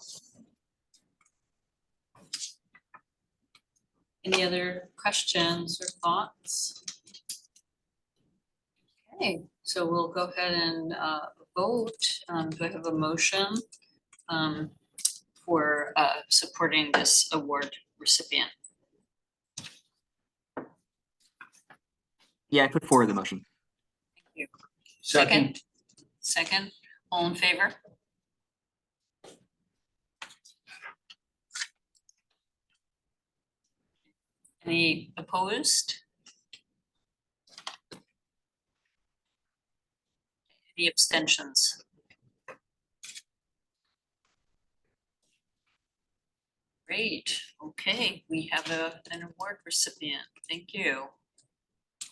Any other questions or thoughts? Okay, so we'll go ahead and vote. Do I have a motion for supporting this award recipient? Yeah, I put forward the motion. Thank you. Second. Second, all in favor? Any opposed? Any abstentions? Great, okay, we have an award recipient, thank you.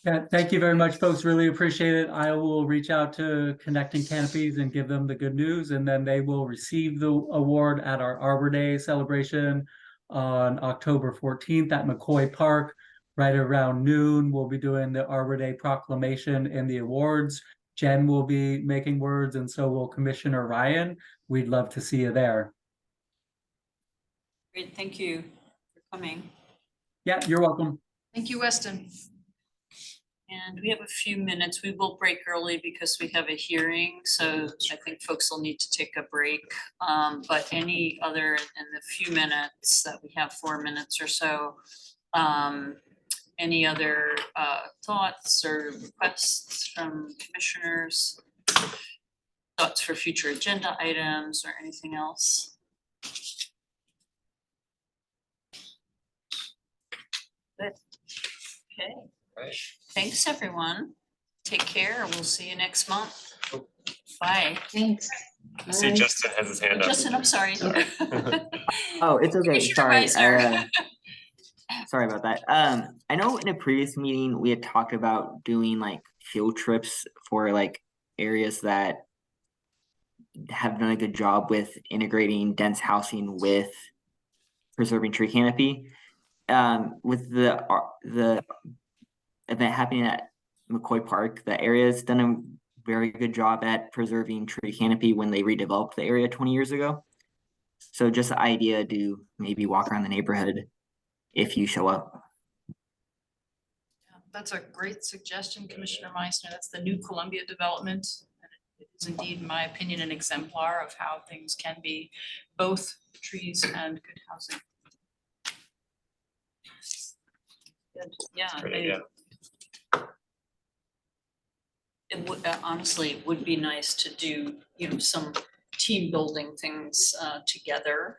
Yeah, thank you very much, folks. Really appreciate it. I will reach out to Connecting Canopies and give them the good news, and then they will receive the award at our Arbor Day celebration on October 14th at McCoy Park. Right around noon, we'll be doing the Arbor Day proclamation and the awards. Jen will be making words, and so will Commissioner Ryan. We'd love to see you there. Great, thank you for coming. Yeah, you're welcome. Thank you, Weston. And we have a few minutes. We will break early because we have a hearing, so I think folks will need to take a break. But any other, in the few minutes that we have, 4 minutes or so, any other thoughts or requests from commissioners? Thoughts for future agenda items or anything else? Good. Okay. Right. Thanks, everyone. Take care. We'll see you next month. Bye. Thanks. I see Bye. Justin has his hand up. Justin, I'm sorry. Oh, it's okay. Commissioner Sorry. Reisner. Sorry about that. I know in a previous meeting we had talked about doing like field trips for like areas that have done a good job with integrating dense housing with preserving tree canopy. with the event happening at McCoy Park, the area's done a very good job at preserving tree canopy when they redeveloped the area 20 years ago. So just the idea to maybe walk around the neighborhood if you show up. That's a great suggestion, Commissioner Meissner. That's the new Columbia development. And it is indeed, in my opinion, an exemplar of how things can be, both trees and good housing. Good. Yeah. Great, yeah. It would honestly would be nice to do, you know, some team building things together.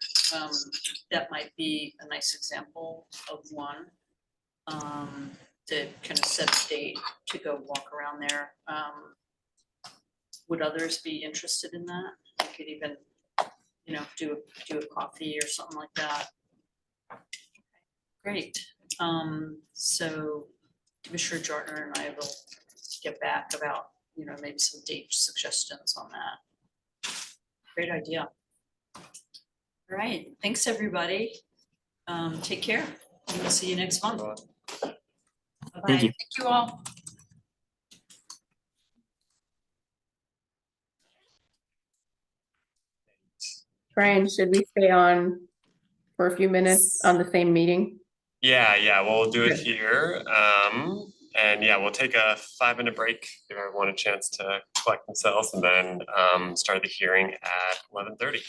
That might be a nice example of one. To kind of set a date to go walk around there. Would others be interested in that? We could even, you know, do a coffee or something like that. Great. So Commissioner Jartner and I will get back about, you know, maybe some date suggestions on that. Great idea. All right, thanks, everybody. Take care. We'll see you next month. Thank you. Thank you all. Brian, should we stay on for a few minutes on the same meeting? Yeah, we'll do it Okay. here. And yeah, we'll take a 5-minute break, give everyone a chance to collect themselves, and then start the hearing at 11:30.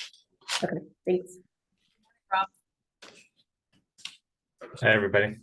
Okay, thanks. Rob. Hi, everybody.